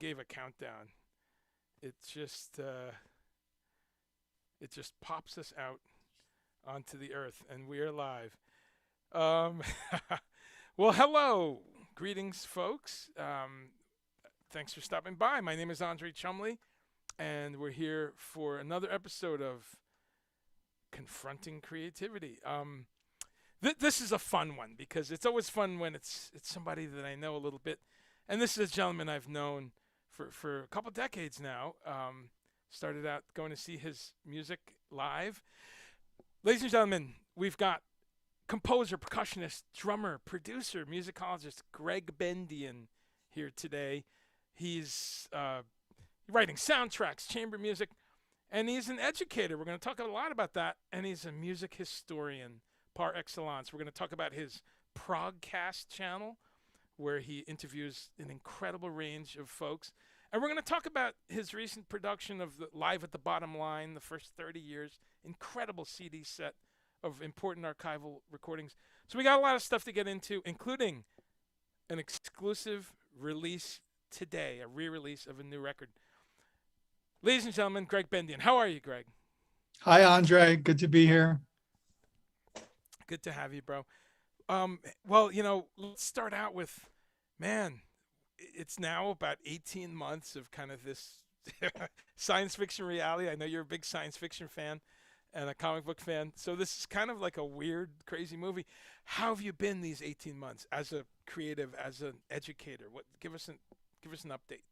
gave a countdown. It just pops us out onto the earth, and we are live. Um, well, hello, greetings, folks. Thanks for stopping by. My name is Andre Chumley, and we're here for another episode of Confronting Creativity. This is a fun one because it's always fun when it's somebody that I know a little bit, and this is a gentleman I've known for a couple decades now. Started out going to see his music live. Ladies and gentlemen, we've got composer, percussionist, drummer, producer, musicologist Gregg Bendian here today. He's writing soundtracks, chamber music, and he's an educator. We're going to talk a lot about that, and he's a music historian par excellence. We're going to talk about his Progcast channel, where he interviews an incredible range of folks. And we're going to talk about his recent production of the Live at the Bottom Line, the first 30 years, incredible CD set of important archival recordings. So we got a lot of stuff to get into, including an exclusive release today, a re-release of a new record. Ladies and gentlemen, Gregg Bendian. How are you, Greg? Hi, Andre. Good to be here. Good to have you, bro. Well, let's start out with, man, it's now about 18 months of kind of this science fiction reality. I know you're a big science fiction fan and a comic book fan. So this is kind of like a weird, crazy movie. How have you been these 18 months as a creative, as an educator? Give us an update.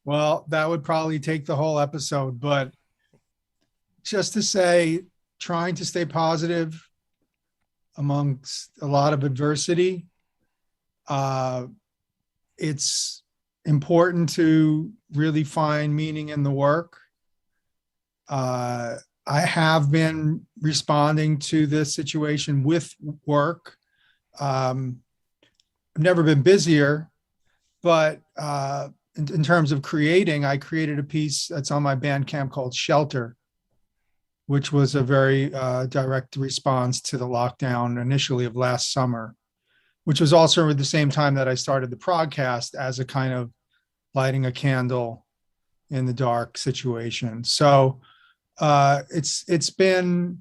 Well, that would probably take the whole episode, but just to say, trying to stay positive amongst a lot of adversity. It's important to really find meaning in the work. I have been responding to this situation with work. I've never been busier, but in terms of creating, I created a piece that's on my Bandcamp called Shelter, which was a very direct response to the lockdown initially of last summer, which was also at the same time that I started the Progcast as a kind of lighting a candle in the dark situation. So it's been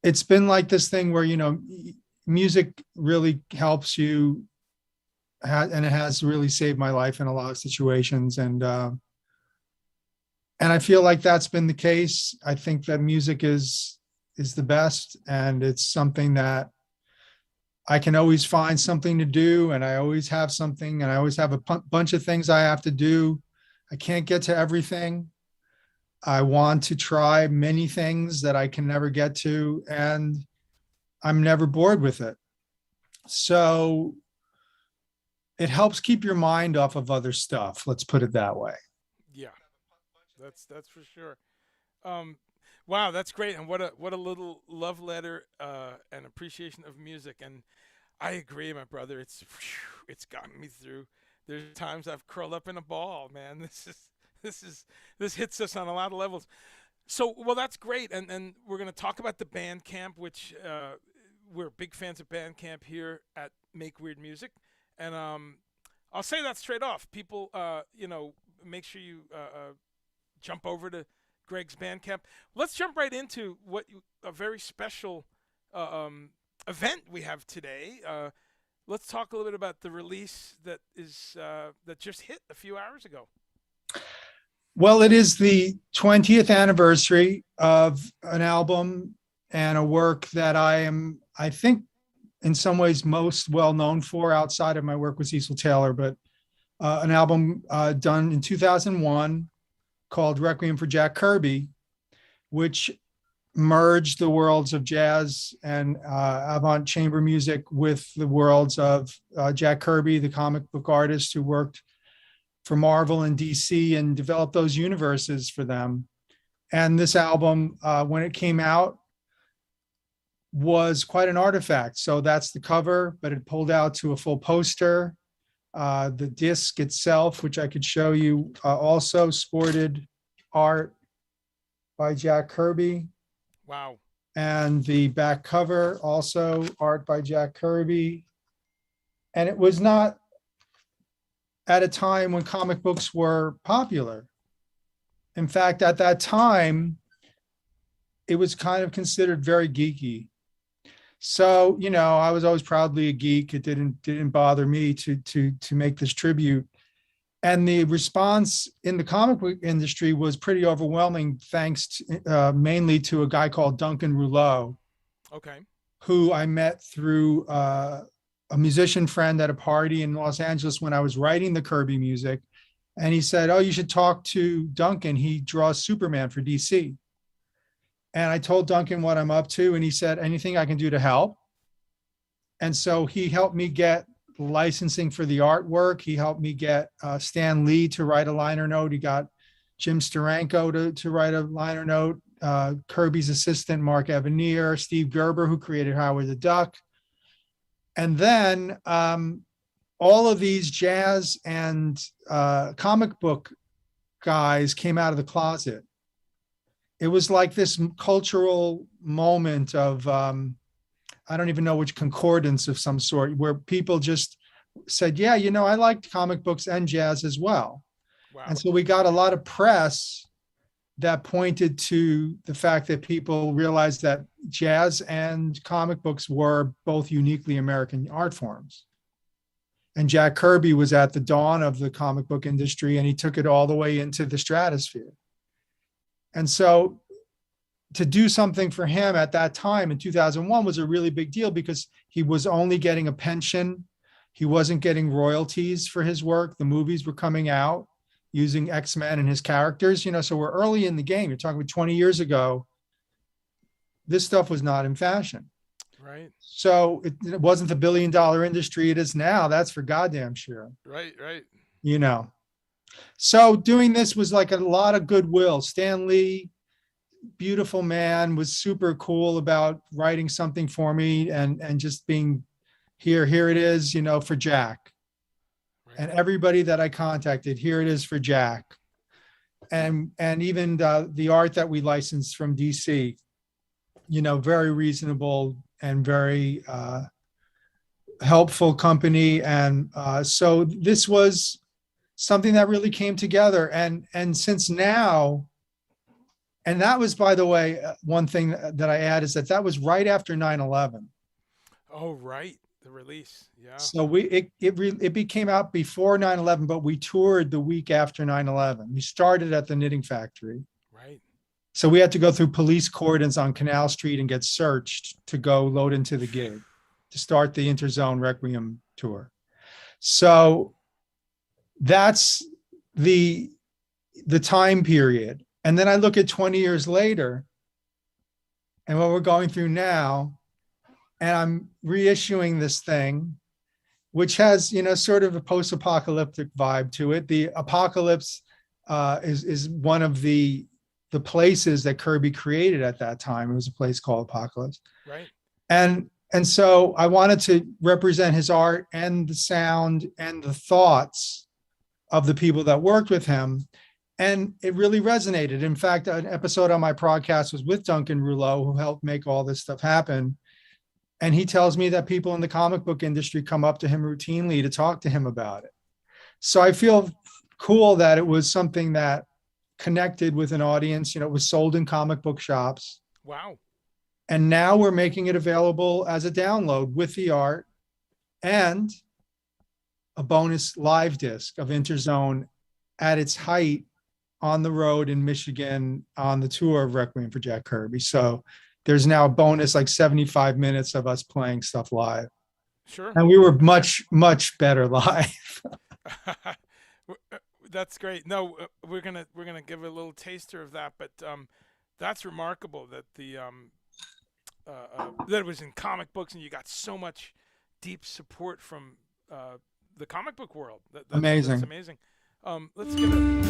like this thing where, music really helps you, and it has really saved my life in a lot of situations. And I feel like that's been the case. I think that music is the best, and it's something that I can always find something to do, and I always have something, and I always have a bunch of things I have to do. I can't get to everything. I want to try many things that I can never get to, and I'm never bored with it. So it helps keep your mind off of other stuff. Let's put it that way. Yeah, that's for sure. Wow, that's great, and what a little love letter and appreciation of music. And I agree, my brother. It's gotten me through. There's times I've curled up in a ball, man. This hits us on a lot of levels. So, well, that's great, and we're going to talk about the Bandcamp, which we're big fans of Bandcamp here at Make Weird Music, and I'll say that straight off. People, make sure you jump over to Gregg's Bandcamp. Let's jump right into a very special event we have today. Let's talk a little bit about the release that just hit a few hours ago. Well, it is the 20th anniversary of an album and a work that I think, in some ways most well known for outside of my work with Cecil Taylor, but an album done in 2001 called Requiem for Jack Kirby, which merged the worlds of jazz and avant chamber music with the worlds of Jack Kirby, the comic book artist who worked for Marvel and DC and developed those universes for them. And this album, when it came out, was quite an artifact. So that's the cover, but it pulled out to a full poster. The disc itself, which I could show you, also sported art by Jack Kirby. Wow. And the back cover, also art by Jack Kirby. And it was not at a time when comic books were popular. In fact, at that time, it was kind of considered very geeky. So, I was always proudly a geek. It didn't bother me to make this tribute. And the response in the comic book industry was pretty overwhelming, thanks to, mainly to a guy called Duncan Rouleau, Okay. who I met through a musician friend at a party in Los Angeles when I was writing the Kirby music. And he said, "Oh, you should talk to Duncan. He draws Superman for DC." And I told Duncan what I'm up to. And he said, "Anything I can do to help?" And so he helped me get licensing for the artwork. He helped me get Stan Lee to write a liner note. He got Jim Steranko to write a liner note, Kirby's assistant, Mark Evanier, Steve Gerber, who created Howard the Duck. And then all of these jazz and comic book guys came out of the closet. It was like this cultural moment of, I don't even know which concordance of some sort, where people just said, "Yeah, I liked comic books and jazz as well." Wow. And so we got a lot of press that pointed to the fact that people realized that jazz and comic books were both uniquely American art forms. And Jack Kirby was at the dawn of the comic book industry, and he took it all the way into the stratosphere. And so to do something for him at that time in 2001 was a really big deal, because he was only getting a pension. He wasn't getting royalties for his work. The movies were coming out using X-Men and his characters, so we're early in the game. You're talking about 20 years ago. This stuff was not in fashion. Right. So it wasn't the billion-dollar industry it is now. That's for goddamn sure. Right. So doing this was like a lot of goodwill. Stan Lee, beautiful man, was super cool about writing something for me and just being here it is, for Jack. Right. And everybody that I contacted, here it is for Jack. And even the art that we licensed from DC, very reasonable and very helpful company. And so this was something that really came together. And since now, and that was, by the way, one thing that I add is that was right after 9/11. Oh, right. The release. Yeah. So it became out before 9/11, but we toured the week after 9/11. We started at the Knitting Factory. Right. So we had to go through police cordons on Canal Street and get searched to go load into the gig to start the Interzone Requiem tour. So that's the time period. And then I look at 20 years later and what we're going through now, and I'm reissuing this thing, which has, sort of a post-apocalyptic vibe to it. The apocalypse is one of the places that Kirby created at that time. It was a place called Apocalypse. Right. And so I wanted to represent his art and the sound and the thoughts of the people that worked with him. And it really resonated. In fact, an episode on my podcast was with Duncan Rouleau, who helped make all this stuff happen. And he tells me that people in the comic book industry come up to him routinely to talk to him about it. So I feel cool that it was something that connected with an audience. It was sold in comic book shops. Wow. And now we're making it available as a download with the art and a bonus live disc of Interzone at its height on the road in Michigan on the tour of Requiem for Jack Kirby. So there's now a bonus, like 75 minutes of us playing stuff live. Sure. And we were much, much better live. That's great. No, we're gonna give a little taster of that, but that's remarkable that that it was in comic books and you got so much deep support from the comic book world. Amazing. That's amazing. Let's give it a little.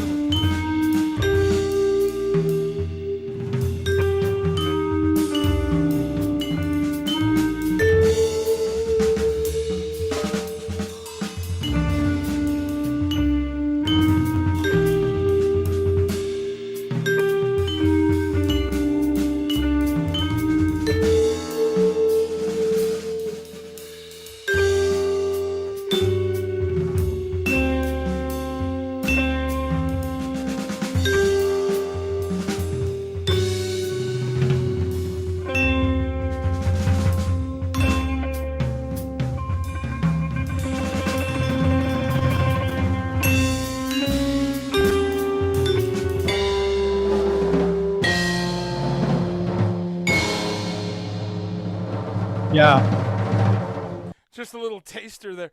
just a little taster there.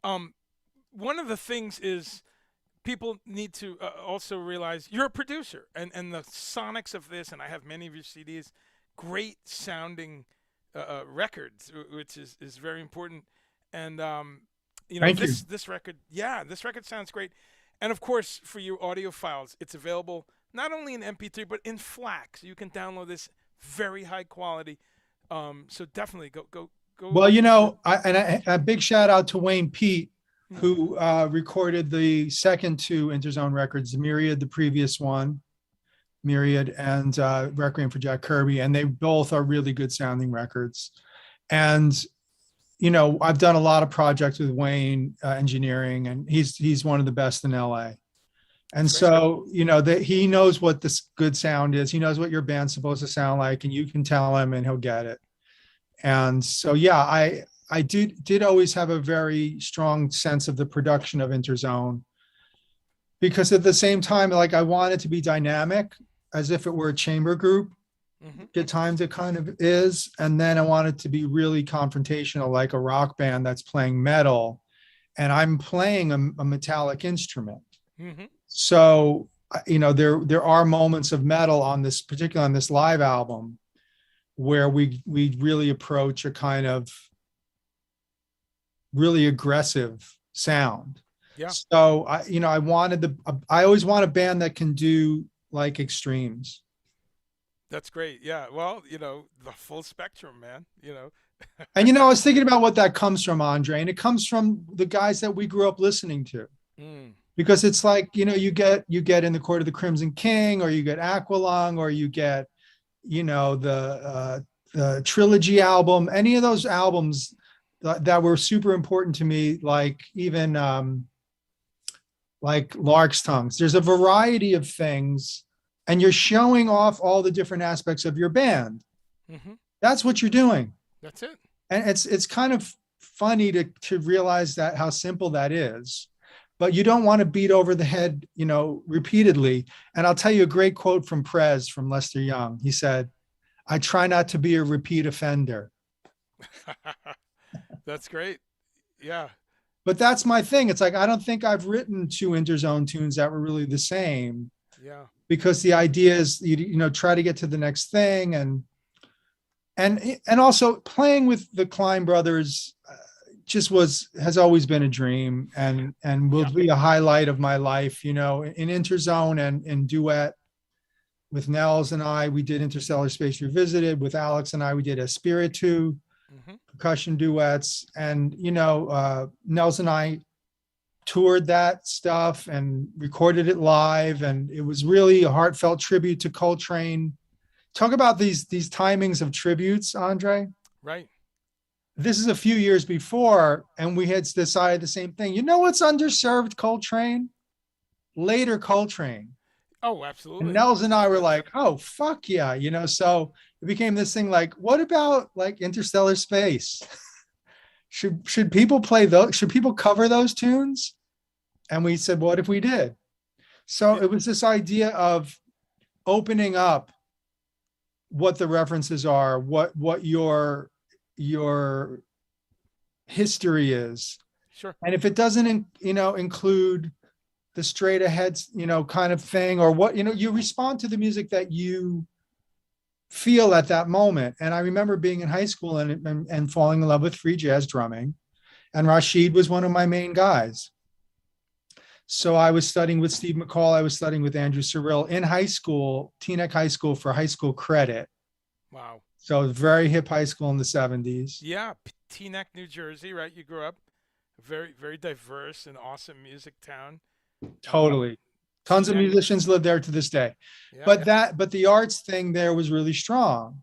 One of the things is people need to also realize you're a producer, and the sonics of this, and I have many of your CDs, great sounding records, which is very important. And Thank you. this record, yeah, this record sounds great. And of course, for you audiophiles, it's available not only in MP3 but in FLAC, so you can download this very high quality. So definitely go. Well, a big shout out to Wayne Pete, who recorded the second two Interzone records, Myriad, the previous one, Myriad, and Requiem for Jack Kirby, and they both are really good sounding records. And I've done a lot of projects with Wayne engineering, and he's one of the best in LA. And so, that he knows what this good sound is. He knows what your band's supposed to sound like, and you can tell him and he'll get it. And so, yeah, I did always have a very strong sense of the production of Interzone, because at the same time, like, I wanted to be dynamic as if it were a chamber group. At times it kind of is. And then I wanted to be really confrontational, like a rock band that's playing metal, and I'm playing a metallic instrument. So, there are moments of metal on this, particularly on this live album, where we really approach a kind of really aggressive sound. Yeah. So I always want a band that can do like extremes. That's great. Yeah. Well, the full spectrum, man. And I was thinking about what that comes from, Andre, and it comes from the guys that we grew up listening to. Because it's like, you get In the Court of the Crimson King, or you get Aqualung, or you get, the Trilogy album, any of those albums that were super important to me, like even like Lark's Tongues. There's a variety of things, and you're showing off all the different aspects of your band. That's what you're doing. That's it. And it's kind of funny to realize that, how simple that is. But you don't want to beat over the head, repeatedly. And I'll tell you a great quote from Prez, from Lester Young. He said, "I try not to be a repeat offender." That's great. Yeah. But that's my thing. It's like, I don't think I've written two Interzone tunes that were really the same. Yeah. Because the idea is, try to get to the next thing. And also playing with the Klein brothers has always been a dream, and will be a highlight of my life, in Interzone and in duet with Nels and I. We did Interstellar Space Revisited. With Alex and I, we did Espiritu, percussion duets. And, Nels and I toured that stuff and recorded it live. And it was really a heartfelt tribute to Coltrane. Talk about these timings of tributes, Andre. Right. This is a few years before, and we had decided the same thing. What's underserved Coltrane? Later Coltrane. Oh, absolutely. And Nels and I were like, oh, fuck yeah. So it became this thing like, what about like Interstellar Space? Should people play those? Should people cover those tunes? And we said, what if we did? So it was this idea of opening up what the references are, what your history is. Sure. And if it doesn't, include the straight ahead, kind of thing, or what, you respond to the music that you feel at that moment. And I remember being in high school and falling in love with free jazz drumming. And Rashid was one of my main guys. So I was studying with Steve McCall. I was studying with Andrew Cyril in high school, Teaneck High School, for high school credit. Wow. So very hip high school in the 70s. Yeah. Teaneck, New Jersey, right? You grew up very, very diverse and awesome music town. Totally. Tons of musicians live there to this day. Yeah, but the arts thing there was really strong.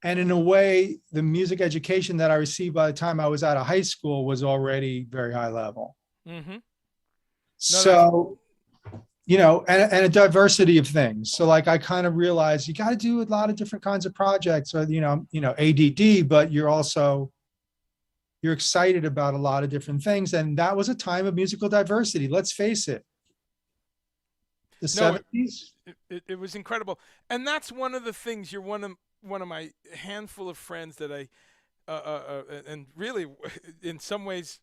And in a way, the music education that I received by the time I was out of high school was already very high level. So, and a diversity of things. So like, I kind of realized you got to do a lot of different kinds of projects, or, ADD, but you're excited about a lot of different things. And that was a time of musical diversity. Let's face it. The 70s. It was incredible. And that's one of the things. You're one of my handful of friends that and really, in some ways,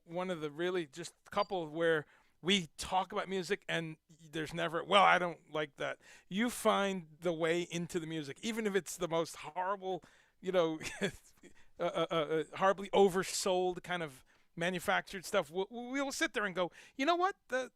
one of the really just couple where we talk about music and there's never, well, I don't like that. You find the way into the music, even if it's the most horrible, you know, horribly oversold kind of manufactured stuff. We'll sit there and go, you know what, that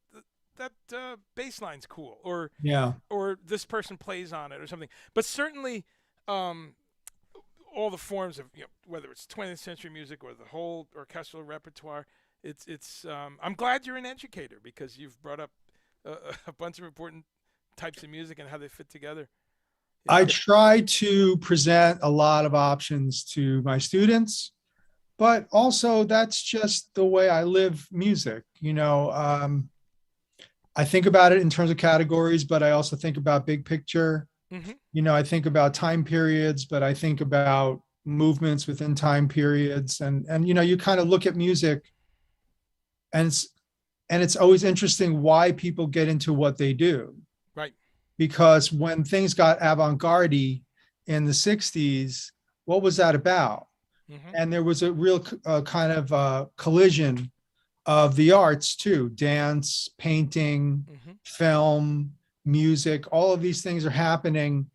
bass line's cool, Yeah. or this person plays on it or something. But certainly, all the forms of, whether it's 20th century music or the whole orchestral repertoire, it's I'm glad you're an educator because you've brought up a bunch of important types of music and how they fit together. I try to present a lot of options to my students, but also that's just the way I live music. I think about it in terms of categories, but I also think about big picture. I think about time periods, but I think about movements within time periods. And you kind of look at music, and it's always interesting why people get into what they do. Right. Because when things got avant-garde in the 60s, what was that about? And there was a real kind of collision of the arts too: dance, painting, film, music. All of these things are happening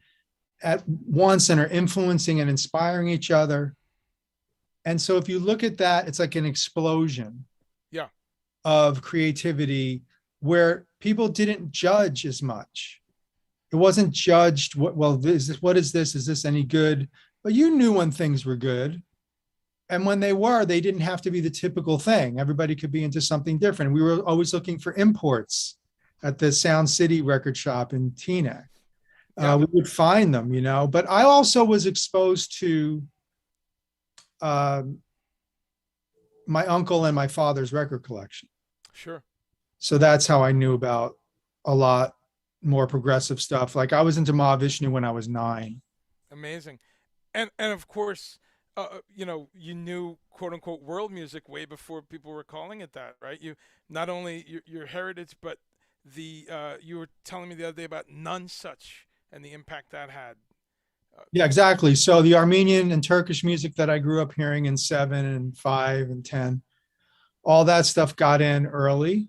at once and are influencing and inspiring each other. And so if you look at that, it's like an explosion of creativity where people didn't judge as much. It wasn't judged, what is this? Is this any good? But you knew when things were good. And when they were, they didn't have to be the typical thing. Everybody could be into something different. We were always looking for imports at the Sound City record shop in Teaneck. We would find them, but I also was exposed to my uncle and my father's record collection. Sure. So that's how I knew about a lot more progressive stuff. Like I was into Mahavishnu when I was 9. Amazing. And of course, you knew quote unquote world music way before people were calling it that, right? You not only your heritage, but you were telling me the other day about None Such and the impact that had. Yeah, exactly. So the Armenian and Turkish music that I grew up hearing in 7 and 5 and 10, all that stuff got in early.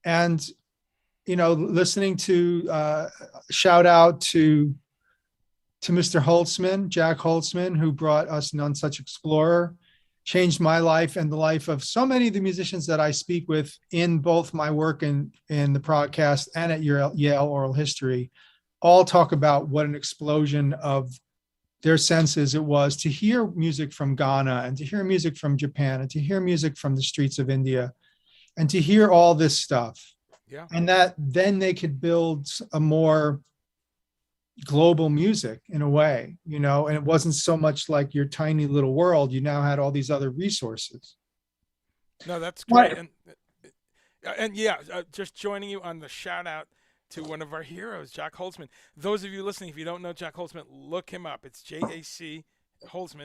And, listening to shout out to Mr. Holtzman, Jack Holtzman, who brought us None Such Explorer, changed my life and the life of so many of the musicians that I speak with in both my work in the podcast and at Yale Oral History. All talk about what an explosion of their senses it was to hear music from Ghana and to hear music from Japan and to hear music from the streets of India and to hear all this stuff. Yeah. And that then they could build a more global music in a way, and it wasn't so much like your tiny little world. You now had all these other resources. No, that's great. And just joining you on the shout out to one of our heroes, Jack Holtzman. Those of you listening, if you don't know Jack Holtzman, look him up. It's Jac Holtzman, Holz,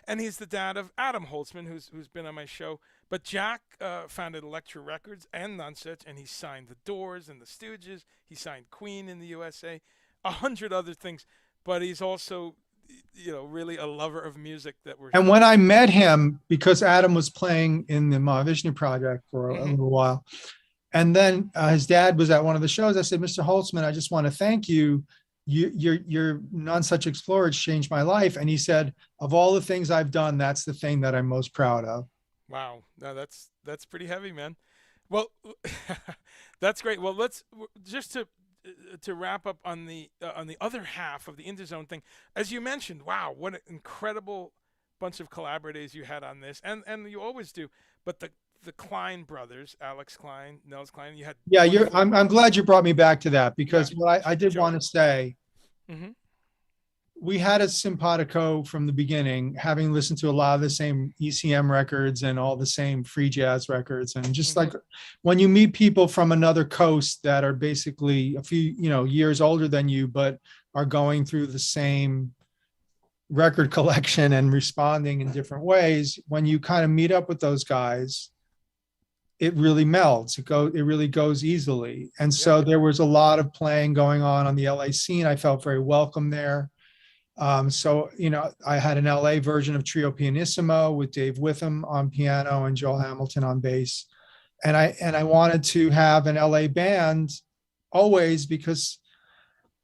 and he's the dad of Adam Holtzman, who's been on my show. But Jack founded Elektra Records and None Such, and he signed the Doors and the Stooges. He signed Queen in the USA, 100 other things. But he's also, really a lover of music And when I met him, because Adam was playing in the Mahavishnu Project for a little while, and then his dad was at one of the shows, I said, Mr. Holtzman, I just want to thank you. Your None Such Explorer changed my life. And he said, of all the things I've done, that's the thing that I'm most proud of. Wow. No, that's pretty heavy, man. Well, that's great. Well, let's just to wrap up on the other half of the Interzone thing. As you mentioned, wow, what an incredible bunch of collaborators you had on this, and you always do. But the Klein brothers, Alex Klein, Nels Klein, you had. Yeah, I'm glad you brought me back to that, because what I did want to say, we had a simpatico from the beginning, having listened to a lot of the same ECM records and all the same free jazz records. And just like when you meet people from another coast that are basically a few, years older than you, but are going through the same record collection and responding in different ways, when you kind of meet up with those guys, it really melds. It really goes easily. And so there was a lot of playing going on the LA scene. I felt very welcome there. So, I had an LA version of Trio Pianissimo with Dave Witham on piano and Joel Hamilton on bass. And I wanted to have an LA band always, because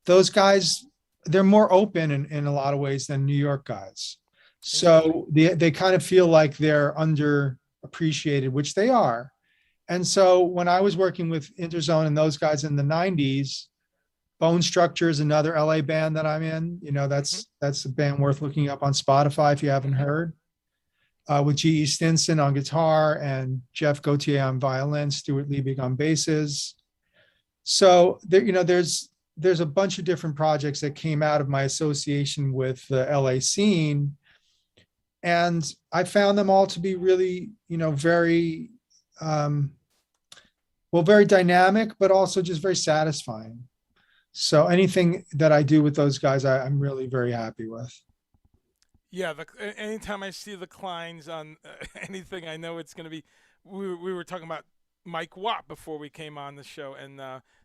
those guys, they're more open in a lot of ways than New York guys. So they kind of feel like they're underappreciated, which they are. And so when I was working with Interzone and those guys in the 90s, Bone Structure is another LA band that I'm in. That's a band worth looking up on Spotify if you haven't heard. With G.E. Stinson on guitar and Jeff Gautier on violin, Stuart Liebig on basses. So there's a bunch of different projects that came out of my association with the LA scene. And I found them all to be really, very, very dynamic, but also just very satisfying. So anything that I do with those guys, I'm really very happy with. Yeah, anytime I see the Kleins on anything, I know it's going to be. We were talking about Mike Watt before we came on the show, and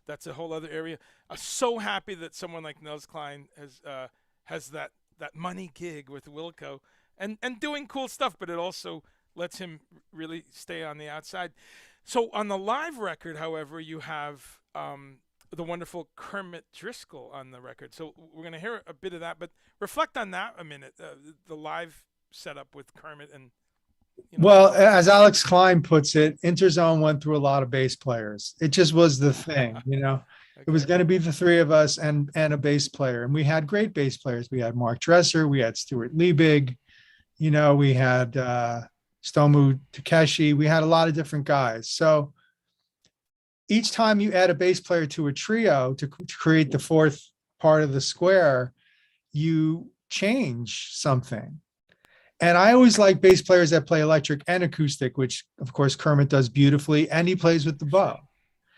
that's a whole other area. I'm so happy that someone like Nels Klein has that money gig with Wilco and doing cool stuff, but it also lets him really stay on the outside. So on the live record, however, you have the wonderful Kermit Driscoll on the record. So we're going to hear a bit of that, but reflect on that a minute, the live setup with Kermit. And Well, as Alex Klein puts it, Interzone went through a lot of bass players. It just was the thing, Okay. It was going to be the three of us and a bass player. And we had great bass players. We had Mark Dresser, we had Stuart Liebig, we had Stomu Takeshi. We had a lot of different guys. So each time you add a bass player to a trio to create the fourth part of the square, you change something. And I always like bass players that play electric and acoustic, which of course Kermit does beautifully, and he plays with the bow.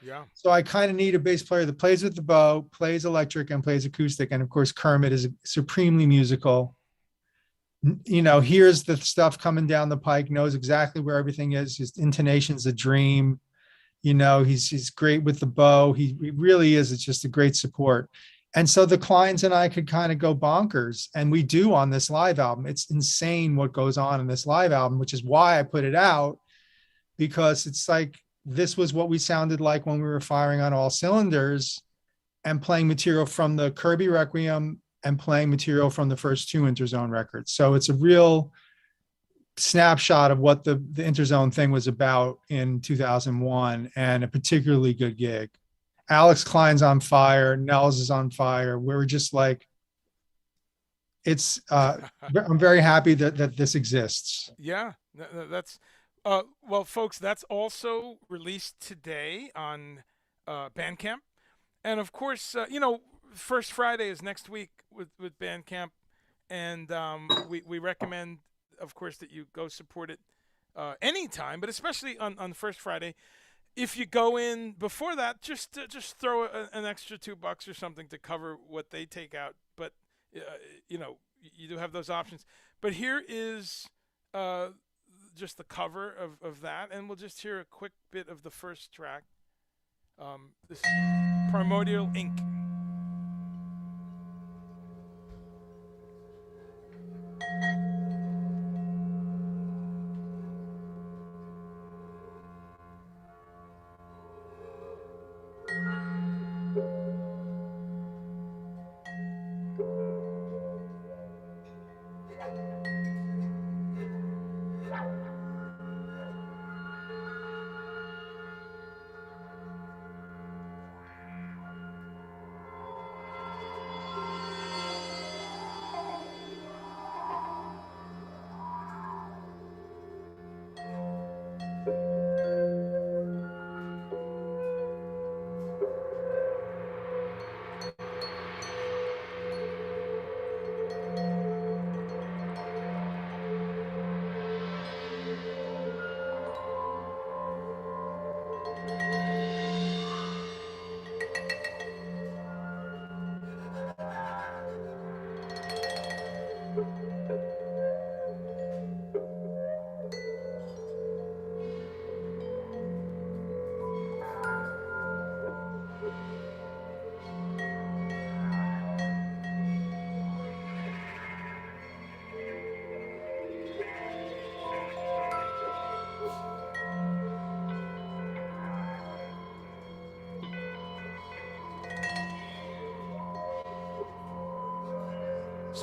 Yeah. So I kind of need a bass player that plays with the bow, plays electric, and plays acoustic. And of course, Kermit is supremely musical. Hears the stuff coming down the pike, knows exactly where everything is. His intonation's a dream. He's great with the bow. He really is. It's just a great support. And so the Kleins and I could kind of go bonkers, and we do on this live album. It's insane what goes on in this live album, which is why I put it out, because it's like this was what we sounded like when we were firing on all cylinders and playing material from the Kirby Requiem and playing material from the first two Interzone records. So it's a real snapshot of what the Interzone thing was about in 2001, and a particularly good gig. Alex Klein's on fire. Nels is on fire. We're just like, I'm very happy that this exists. Yeah, that's well, folks. That's also released today on Bandcamp, and of course, First Friday is next week with Bandcamp, and we recommend, of course, that you go support it anytime, but especially on First Friday. If you go in before that, just throw an extra $2 or something to cover what they take out. But you do have those options. But here is just the cover of that, and we'll just hear a quick bit of the first track. This is Primordial Ink.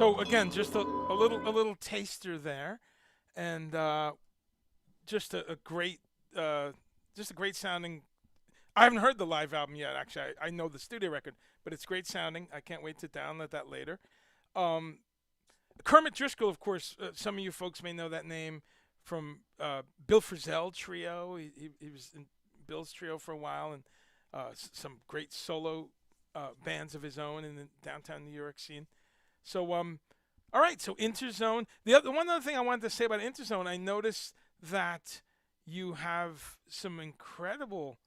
So again, just a little taster there, and just a great just a great sounding. I haven't heard the live album yet. Actually, I know the studio record, but it's great sounding. I can't wait to download that later. Um, Kermit Driscoll, of course, some of you folks may know that name from Bill Frisell Trio. He was in Bill's trio for a while, and some great solo bands of his own in the downtown New York scene. So, all right. So Interzone. The one other thing I wanted to say about Interzone, I noticed that you have some incredible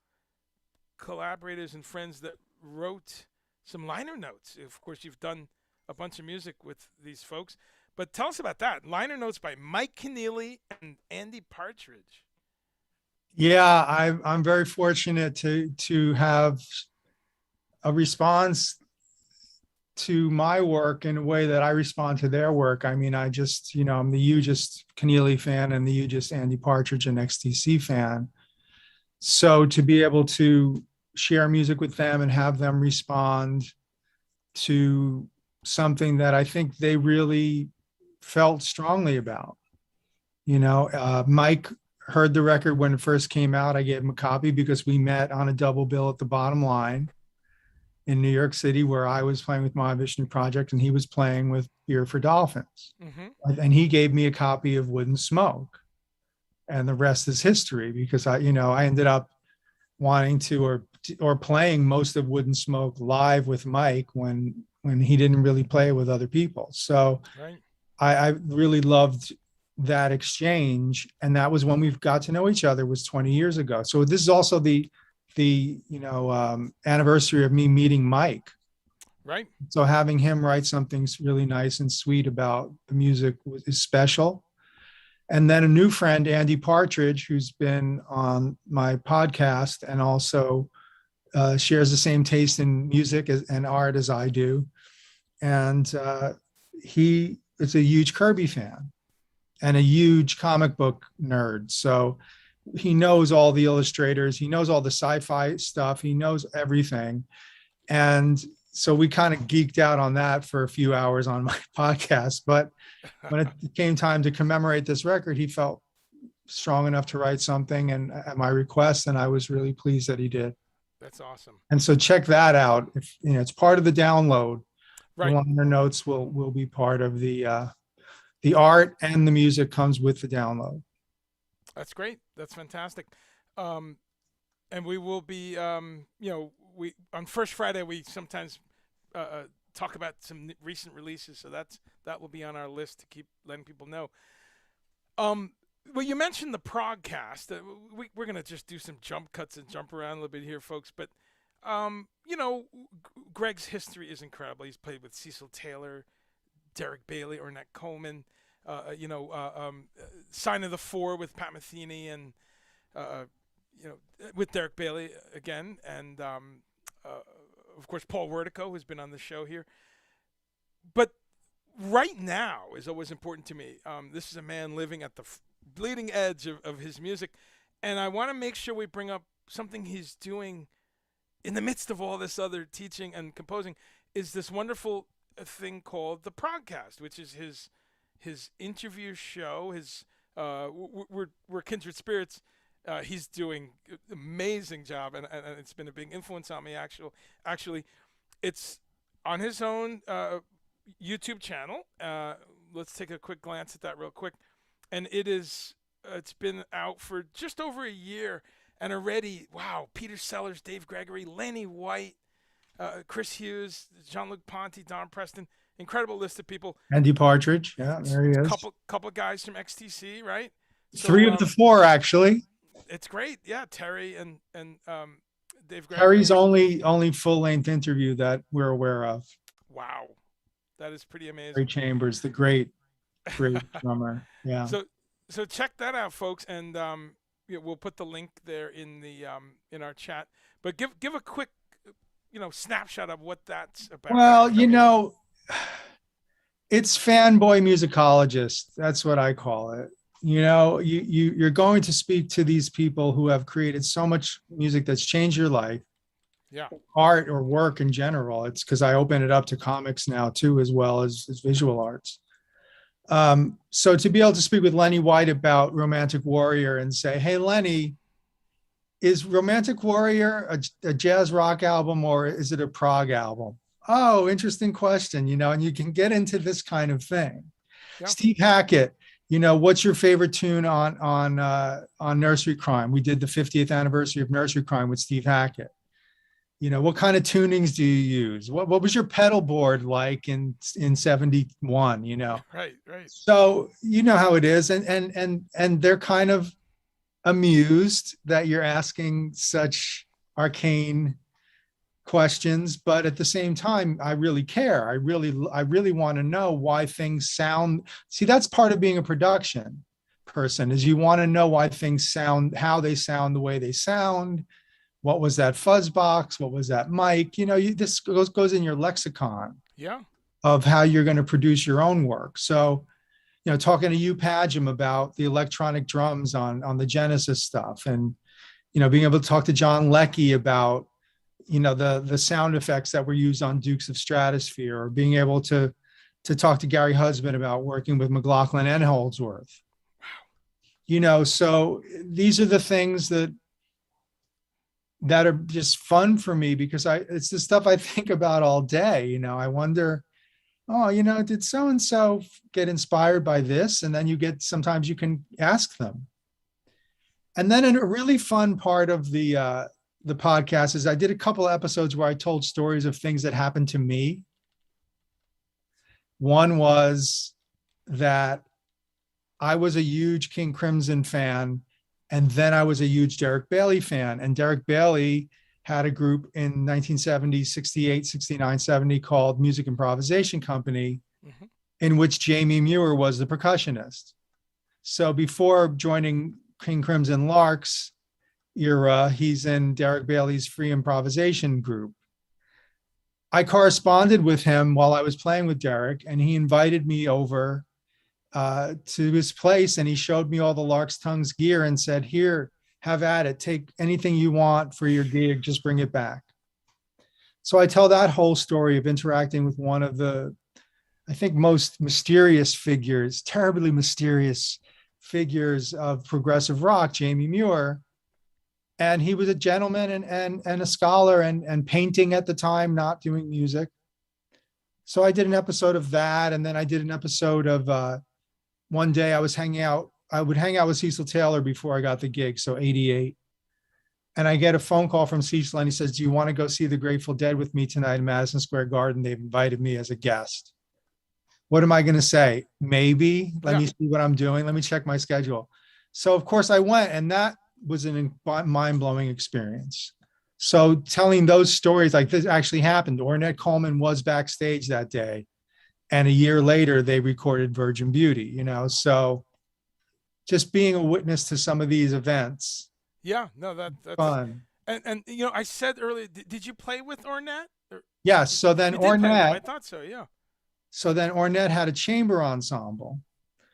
collaborators and friends that wrote some liner notes. Of course, you've done a bunch of music with these folks, but tell us about that. Liner notes by Mike Keneally and Andy Partridge. Yeah, I'm very fortunate to have a response to my work in a way that I respond to their work. I mean, I just, I'm the hugest Keneally fan and the hugest Andy Partridge and XTC fan. So to be able to share music with them and have them respond to something that I think they really felt strongly about. Mike heard the record when it first came out. I gave him a copy because we met on a double bill at the Bottom Line in New York City, where I was playing with Mahavishnu Project and he was playing with Beer for Dolphins. Mm-hmm. And he gave me a copy of Wood and Smoke, and the rest is history, because I ended up wanting to or playing most of Wood and Smoke live with Mike when he didn't really play it with other people. So right. I really loved that exchange, and that was when we got to know each other, was 20 years ago. So this is also the anniversary of me meeting Mike. Right. So having him write something really nice and sweet about the music is special. And then a new friend, Andy Partridge, who's been on my podcast and also shares the same taste in music and art as I do. And he is a huge Kirby fan and a huge comic book nerd. So he knows all the illustrators. He knows all the sci-fi stuff. He knows everything. And so we kind of geeked out on that for a few hours on my podcast. But when it came time to commemorate this record, he felt strong enough to write something and at my request. And I was really pleased that he did. That's awesome. And so check that out. If it's part of the download. Right. The liner notes will be part of the art, and the music comes with the download. That's great. That's fantastic. And we will be, we on First Friday we sometimes talk about some recent releases, so that will be on our list to keep letting people know. Well, you mentioned the progcast. We're gonna just do some jump cuts and jump around a little bit here, folks. But Gregg's history is incredible. He's played with Cecil Taylor, Derek Bailey, Ornette Coleman. Sign of the Four with Pat Metheny, and with Derek Bailey again, and of course Paul Wertico, who's been on the show here. But right now is always important to me. This is a man living at the bleeding edge of his music, and I want to make sure we bring up something he's doing in the midst of all this other teaching and composing. Is this wonderful thing called the Progcast, which is his interview show. His we're kindred spirits. He's doing an amazing job, and it's been a big influence on me. Actually, it's on his own YouTube channel. Let's take a quick glance at that real quick, and it's been out for just over a year, and already, wow! Peter Sellers, Dave Gregory, Lanny White, Chris Hughes, Jean-Luc Ponty, Don Preston. Incredible list of people. Andy Partridge, yeah, there he is. Couple guys from XTC, right? So, 3 of the 4, actually. It's great, yeah. Terry and Dave Gregory. Terry's only full-length interview that we're aware of. Wow, that is pretty amazing. Terry Chambers, the great drummer. Yeah. So check that out, folks, and we'll put the link there in the in our chat. But give a quick snapshot of what that's about. Well, it's fanboy musicologist. That's what I call it. You're going to speak to these people who have created so much music that's changed your life. Yeah. art or work in general. It's because I open it up to comics now too, as well as visual arts. So to be able to speak with Lenny White about Romantic Warrior and say, hey, Lenny, is Romantic Warrior a jazz rock album or is it a prog album? Oh, interesting question, and you can get into this kind of thing. Yeah. Steve Hackett, what's your favorite tune on Nursery Crime? We did the 50th anniversary of Nursery Crime with Steve Hackett. What kind of tunings do you use? What was your pedal board like in 71, Right. Right. So you know how it is. And they're kind of amused that you're asking such arcane questions, but at the same time, I really care. I really want to know why things sound. See, that's part of being a production person, is you want to know why things sound, how they sound the way they sound. What was that fuzz box? What was that mic? This goes in your lexicon Yeah. of how you're going to produce your own work. So, talking to you, Padgham, about the electronic drums on the Genesis stuff, and being able to talk to John Leckie about the sound effects that were used on Dukes of Stratosphere, or being able to talk to Gary Husband about working with McLaughlin and Holdsworth. So these are the things that are just fun for me, because it's the stuff I think about all day. I wonder, oh, did so and so get inspired by this? And then sometimes you can ask them. And then a really fun part of the podcast is I did a couple of episodes where I told stories of things that happened to me. One was that I was a huge King Crimson fan, and then I was a huge Derek Bailey fan. And Derek Bailey had a group in 1970, 68, 69, 70 called Music Improvisation Company, mm-hmm. in which Jamie Muir was the percussionist. So before joining King Crimson Lark's era, he's in Derek Bailey's free improvisation group. I corresponded with him while I was playing with Derek, and he invited me over to his place, and he showed me all the Lark's Tongues gear and said, here, have at it. Take anything you want for your gig, just bring it back. So I tell that whole story of interacting with one of the, I think, most mysterious figures, terribly mysterious figures of progressive rock, Jamie Muir. And he was a gentleman and a scholar and painting at the time, not doing music. So I did an episode of that. And then I did an episode of one day I would hang out with Cecil Taylor before I got the gig, so 88. And I get a phone call from Cecil, and he says, do you want to go see the Grateful Dead with me tonight in Madison Square Garden? They've invited me as a guest. What am I going to say? Maybe. Let me see what I'm doing. Let me check my schedule. So, of course, I went, and that was an mind-blowing experience. So telling those stories, like this actually happened. Ornette Coleman was backstage that day, and a year later, they recorded Virgin Beauty, So just being a witness to some of these events. Yeah, no, that's fun. And I said earlier, did you play with Ornette? Yes. So then Ornette, I thought so. Yeah. So then Ornette had a chamber ensemble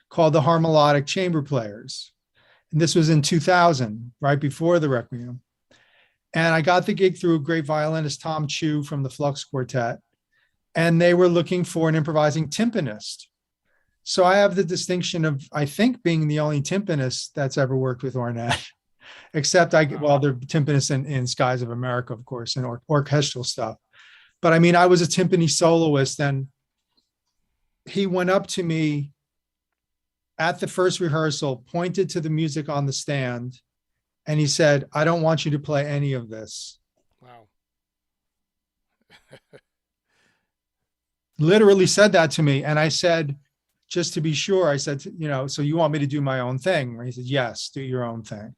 called the Harmolodic Chamber Players, and this was in 2000, right before the Requiem. And I got the gig through a great violinist, Tom Chu from the Flux Quartet, and they were looking for an improvising timpanist. So I have the distinction of, I think, being the only timpanist that's ever worked with Ornette, except they're timpanists in Skies of America, of course, and orchestral stuff. But I mean, I was a timpani soloist, and he went up to me at the first rehearsal, pointed to the music on the stand, and he said, I don't want you to play any of this. Wow. Literally said that to me. And I said, just to be sure, I said, so you want me to do my own thing? And he said, yes, do your own thing.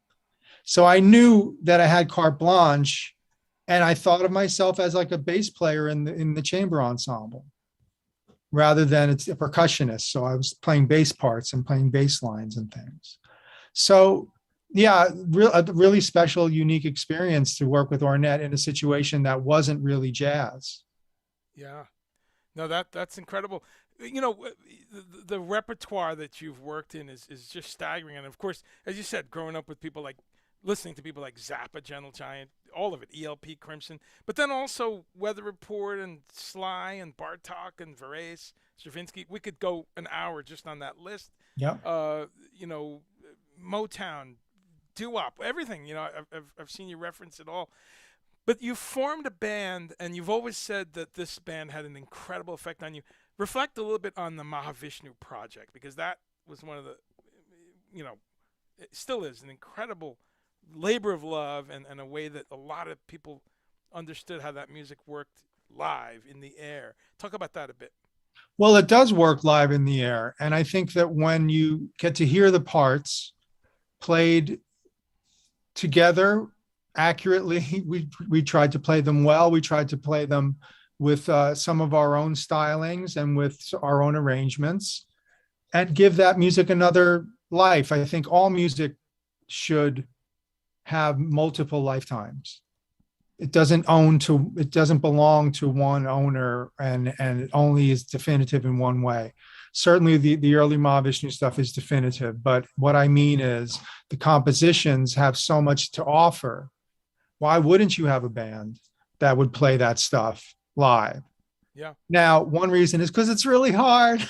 So I knew that I had carte blanche, and I thought of myself as like a bass player in the chamber ensemble, rather than it's a percussionist. So I was playing bass parts and playing bass lines and things. So yeah, a really special, unique experience to work with Ornette in a situation that wasn't really jazz. Yeah, no, that's incredible. The repertoire that you've worked in is just staggering. And of course, as you said, growing up with people like listening to people like Zappa, Gentle Giant, all of it, ELP, Crimson, but then also Weather Report and Sly and Bartok and Varese, Stravinsky. We could go an hour just on that list. Yeah. You know, Motown, doo-wop, everything. You know, I've seen you reference it all. But you formed a band, and you've always said that this band had an incredible effect on you. Reflect a little bit on the Mahavishnu Project, because that was one of the, you know, it still is an incredible labor of love, and a way that a lot of people understood how that music worked live in the air. Talk about that a bit. Well, it does work live in the air. And I think that when you get to hear the parts played together accurately, we tried to play them well. We tried to play them with some of our own stylings and with our own arrangements, and give that music another life. I think all music should have multiple lifetimes. It doesn't belong to one owner, and it only is definitive in one way. Certainly the early Mahavishnu stuff is definitive, but what I mean is the compositions have so much to offer. Why wouldn't you have a band that would play that stuff live? Yeah. Now, one reason is because it's really hard.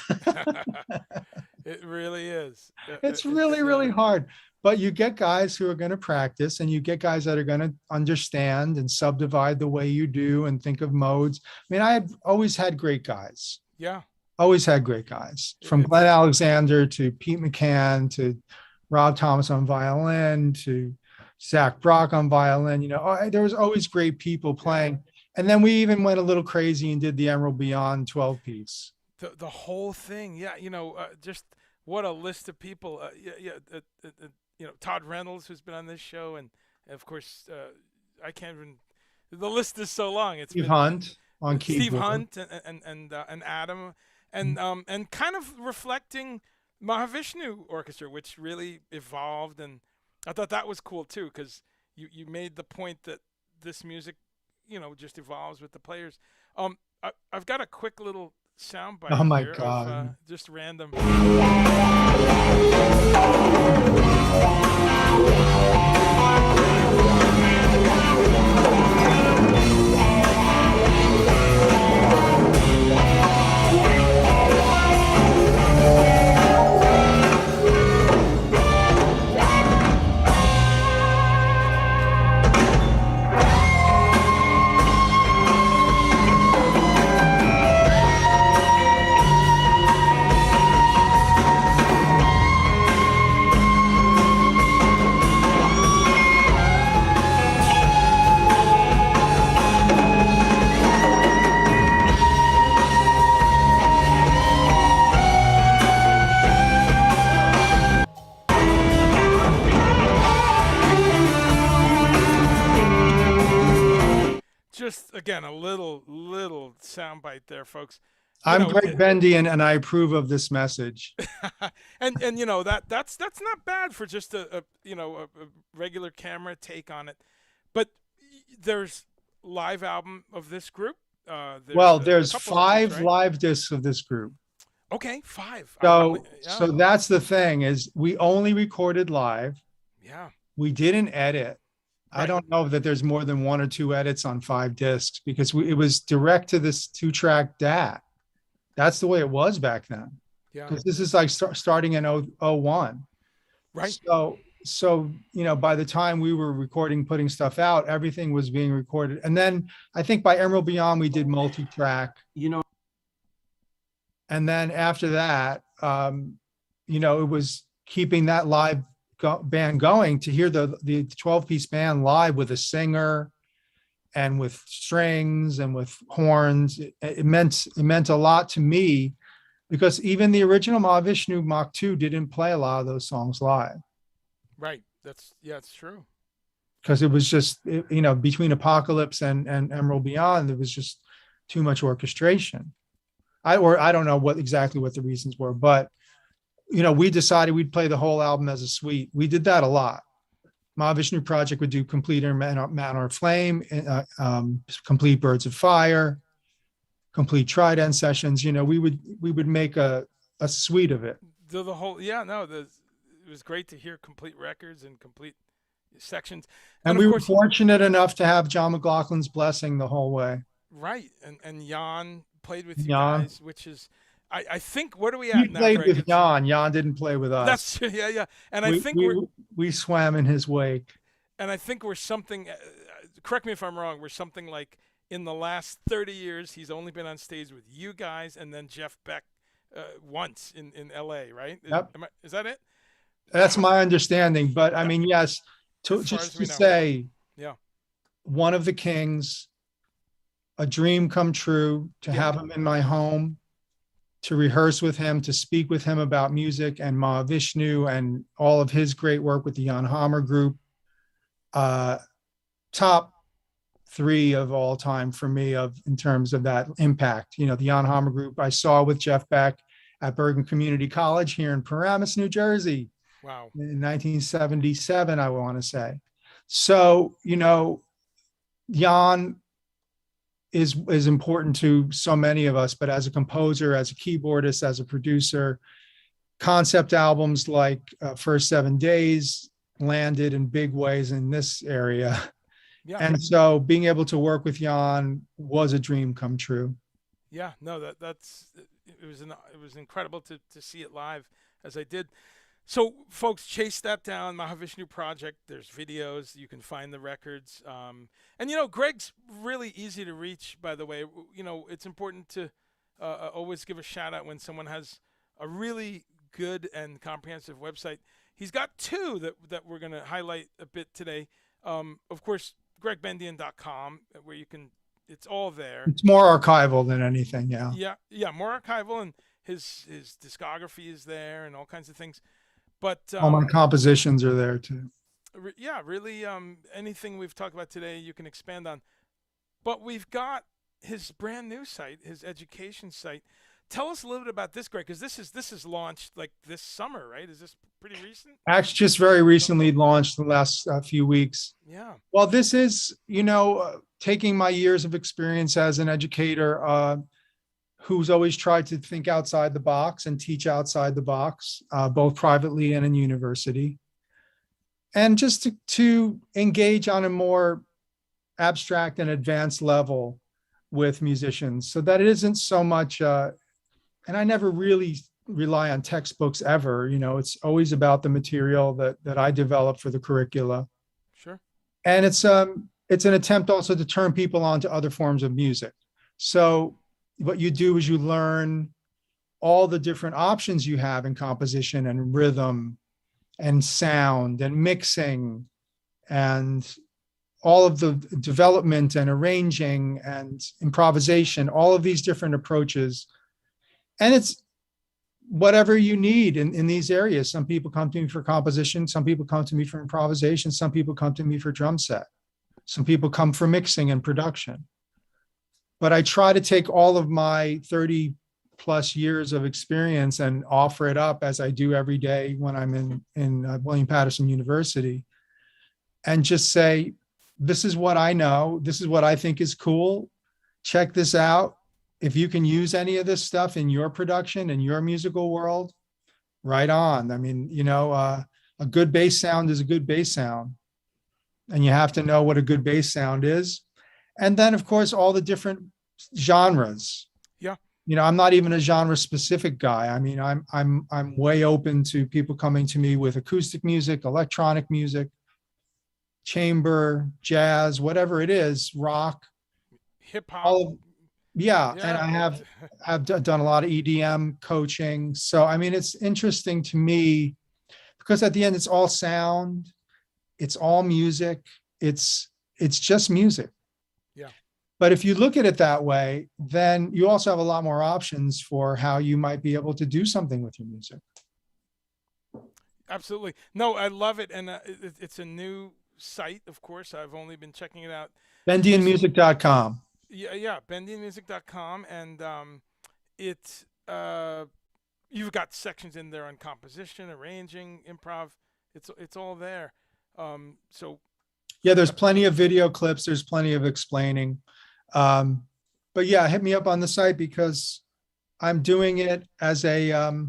It really is. It's really hard. But you get guys who are going to practice, and you get guys that are going to understand and subdivide the way you do and think of modes. I mean, I have always had great guys. Yeah. Always had great guys, from Glenn Alexander to Pete McCann to Rob Thomas on violin to Zach Brock on violin. You know, there was always great people playing. And then we even went a little crazy and did the Emerald Beyond 12-piece. The whole thing. Yeah. You know, just what a list of people. You know, Todd Reynolds, who's been on this show, and of course, I can't even. The list is so long. It's Steve Hunt on keyboard. Steve Hunt and Adam, and kind of reflecting Mahavishnu Orchestra, which really evolved, and I thought that was cool too, because you made the point that this music, you know, just evolves with the players. I've got a quick little soundbite. Oh my here God. of, just random. Just again, a little soundbite there, folks. I'm Gregg Bendian, and I approve of this message. and you know that's not bad for just a regular camera take on it. But there's live album of this group. There's 5 right? live discs of this group. Okay, 5. So that's the thing, is we only recorded live. Yeah. We didn't edit. Right. I don't know that there's more than 1 or 2 edits on 5 discs, because it was direct to this 2-track DAT. That's the way it was back then. Yeah. Because this is like starting in 01. Right. So, you know, by the time we were recording, putting stuff out, everything was being recorded. And then I think by Emerald Beyond, we did multi-track. You know, and then after that, you know, it was keeping that live band going. To hear the 12-piece band live with a singer and with strings and with horns, it meant a lot to me, because even the original Mahavishnu Mach 2 didn't play a lot of those songs live. Right. It's true. Because it was just, you know, between Apocalypse and Emerald Beyond, there was just too much orchestration. I don't know exactly what the reasons were, but you know, we decided we'd play the whole album as a suite. We did that a lot. Mahavishnu Project would do complete Manor of Flame, complete Birds of Fire, complete Trident sessions. You know, we would make a suite of it. The whole, it was great to hear complete records and complete sections. And And of we were course, fortunate enough to have John McLaughlin's blessing the whole way. right. And Jan played with you Jan. guys, which is, I think, what are we We at now, played Greg? with It's, Jan. Jan didn't play with us. that's, yeah, yeah. And I We think we we swam in his wake. we're something, correct me if I'm wrong, we're something like in the last 30 years, he's only been on stage with you guys and then Jeff Beck once in LA, right? Yep. Is that it? That's Wow. my understanding. But I That, mean, yes, as far just as to we know. say, Yeah. one of the kings, a dream come true to Yeah. have him in my home, to rehearse with him, to speak with him about music and Mahavishnu and all of his great work with the Jan Hammer group. Top three of all time for me in terms of that impact. The Jan Hammer group I saw with Jeff Beck at Bergen Community College here in Paramus, New Jersey Wow. in 1977, I want to say. So, Jan is important to so many of us, but as a composer, as a keyboardist, as a producer, concept albums like First 7 Days landed in big ways in this area. Yeah. And so being able to work with Jan was a dream come true. Yeah. No, that's it was incredible to see it live as I did. So, folks, chase that down. Mahavishnu Project. There's videos. You can find the records. And Gregg's really easy to reach. By the way, it's important to always give a shout out when someone has a really good and comprehensive website. He's got two that we're going to highlight a bit today. Of course, GreggBendian.com, where you can. It's all there. It's more archival than anything. Yeah. Yeah. Yeah. More archival, and his discography is there, and all kinds of things. But All my compositions are there too. yeah, really, anything we've talked about today, you can expand on. But we've got his brand new site, his education site. Tell us a little bit about this, Greg, because this is launched like this summer, right? Is this pretty recent? Actually, just very recently launched the last few weeks. Yeah. Well, this is, taking my years of experience as an educator, who's always tried to think outside the box and teach outside the box, both privately and in university. And just to engage on a more abstract and advanced level with musicians so that it isn't so much, and I never really rely on textbooks ever, it's always about the material that I develop for the curricula. Sure. And it's an attempt also to turn people on to other forms of music. So what you do is you learn all the different options you have in composition and rhythm and sound and mixing and all of the development and arranging and improvisation, all of these different approaches. And it's whatever you need in these areas. Some people come to me for composition. Some people come to me for improvisation. Some people come to me for drum set. Some people come for mixing and production. But I try to take all of my 30 plus years of experience and offer it up as I do every day when I'm in William Patterson University, and just say, this is what I know. This is what I think is cool. Check this out. If you can use any of this stuff in your production, in your musical world, right on. I mean, a good bass sound is a good bass sound. And you have to know what a good bass sound is. And then, of course, all the different genres. Yeah. I'm not even a genre specific guy. I mean, I'm way open to people coming to me with acoustic music, electronic music, chamber, jazz, whatever it is, rock, hip hop. Yeah. And I've done a lot of EDM coaching. So, I mean, it's interesting to me because at the end, it's all sound. It's all music. It's just music. Yeah. But if you look at it that way, then you also have a lot more options for how you might be able to do something with your music. Absolutely. No, I love it. And it's a new site, of course. I've only been checking it out. BendianMusic.com. Yeah, BendianMusic.com. And you've got sections in there on composition, arranging, improv. It's all there. So yeah, there's plenty of video clips. There's plenty of explaining. But yeah, hit me up on the site because I'm doing it as a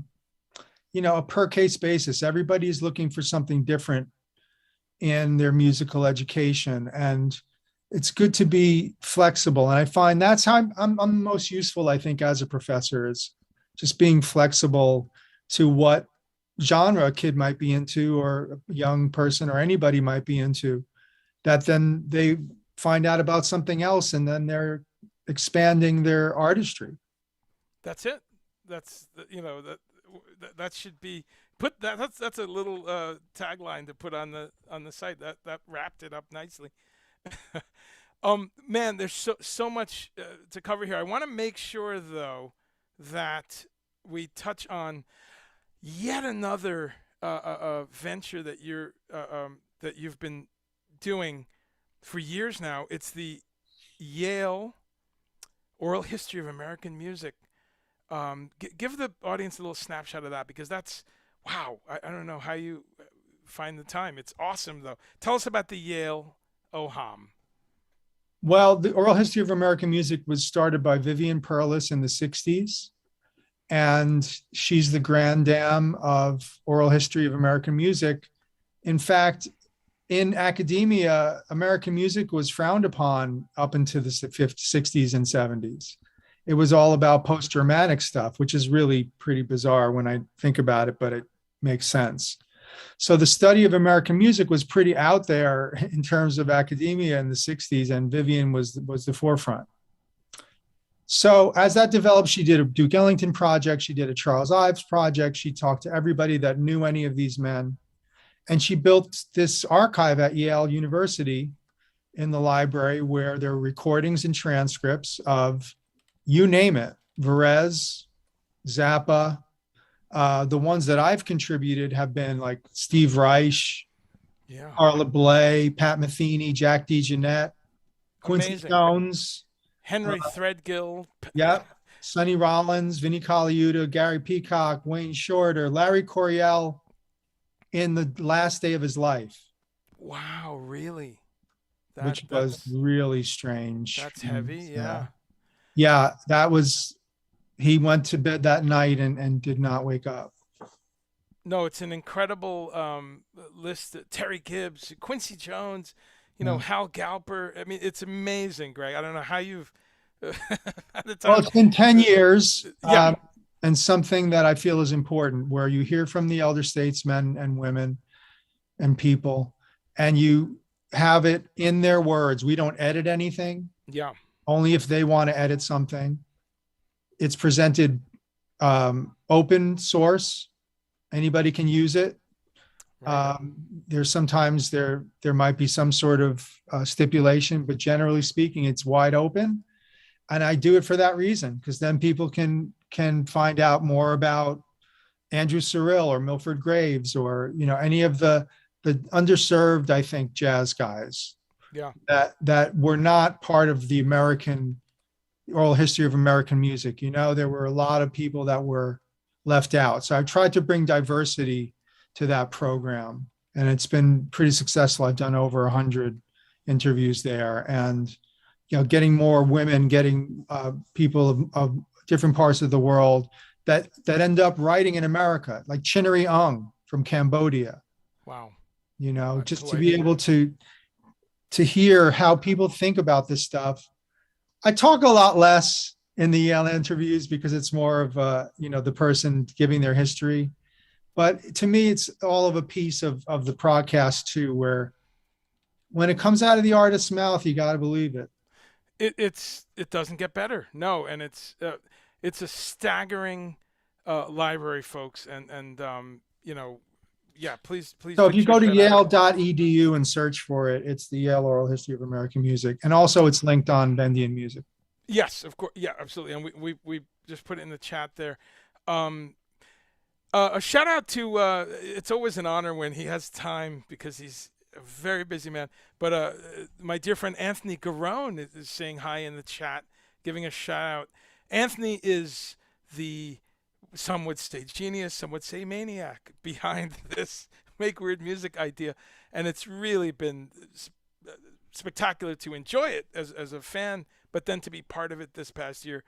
per case basis. Everybody's looking for something different in their musical education. And it's good to be flexible. And I find that's how I'm most useful, I think, as a professor, is just being flexible to what genre a kid might be into, or a young person or anybody might be into, that then they find out about something else and then they're expanding their artistry. That's it. That should be put. That's a little tagline to put on the site. That wrapped it up nicely. Man, there's so much to cover here. I want to make sure though that we touch on yet another venture that you've been doing for years now. It's the Yale Oral History of American Music. Give the audience a little snapshot of that, because that's wow. I don't know how you find the time. It's awesome though. Tell us about the Yale OHAM. Well, the Oral History of American Music was started by Vivian Perlis in the 60s. And she's the grand dame of Oral History of American Music. In fact, in academia, American music was frowned upon up into the 50s, 60s, and 70s. It was all about post-Germanic stuff, which is really pretty bizarre when I think about it, but it makes sense. So the study of American music was pretty out there in terms of academia in the 60s, and Vivian was the forefront. So as that developed, she did a Duke Ellington project, she did a Charles Ives project, she talked to everybody that knew any of these men, and she built this archive at Yale University in the library where there are recordings and transcripts of, you name it, Varese, Zappa. The ones that I've contributed have been like Steve Reich, Yeah. Carla Bley, Pat Metheny, Jack DeJohnette, Quincy Amazing. Jones, Henry Threadgill. yeah, Sonny Rollins, Vinnie Colaiuta, Gary Peacock, Wayne Shorter, Larry Coryell in the last day of his life. Wow, really? Which was really strange. That's heavy, yeah. Yeah, that was, he went to bed that night and did not wake up. No, it's an incredible list. Terry Gibbs, Quincy Jones, Hal Galper. I mean, it's amazing, Greg. I don't know how you've had the time. Well, it's been 10 years. Yeah. And something that I feel is important, where you hear from the elder statesmen and women and people, and you have it in their words. We don't edit anything. Yeah. Only if they want to edit something. It's presented open source. Anybody can use it. Right. There's sometimes there might be some sort of stipulation, but generally speaking, it's wide open. And I do it for that reason, because then people can find out more about Andrew Cyrille or Milford Graves, or any of the underserved, I think, jazz guys. Yeah. That were not part of the American oral history of American music. There were a lot of people that were left out. So I've tried to bring diversity to that program, and it's been pretty successful. I've done over 100 interviews there, and getting more women, getting people of different parts of the world that end up writing in America, like Chinnery Ung from Cambodia. Wow. Just to be able to hear how people think about this stuff. I talk a lot less in the Yale interviews because it's more of the person giving their history. But to me, it's all of a piece of the podcast too, where when it comes out of the artist's mouth, you got to believe it. It doesn't get better. No, and it's a staggering library, folks, and yeah, please. So if you go to yale.edu and search for it, it's the Yale Oral History of American Music, and also it's linked on Bendian Music. Yes, of course. Yeah, absolutely. And we just put it in the chat there. A shout out to it's always an honor when he has time, because he's a very busy man. But my dear friend Anthony Garone is saying hi in the chat, giving a shout out. Anthony is some would say genius, some would say maniac behind this Make Weird Music idea. And it's really been spectacular to enjoy it as a fan, but then to be part of it this past year.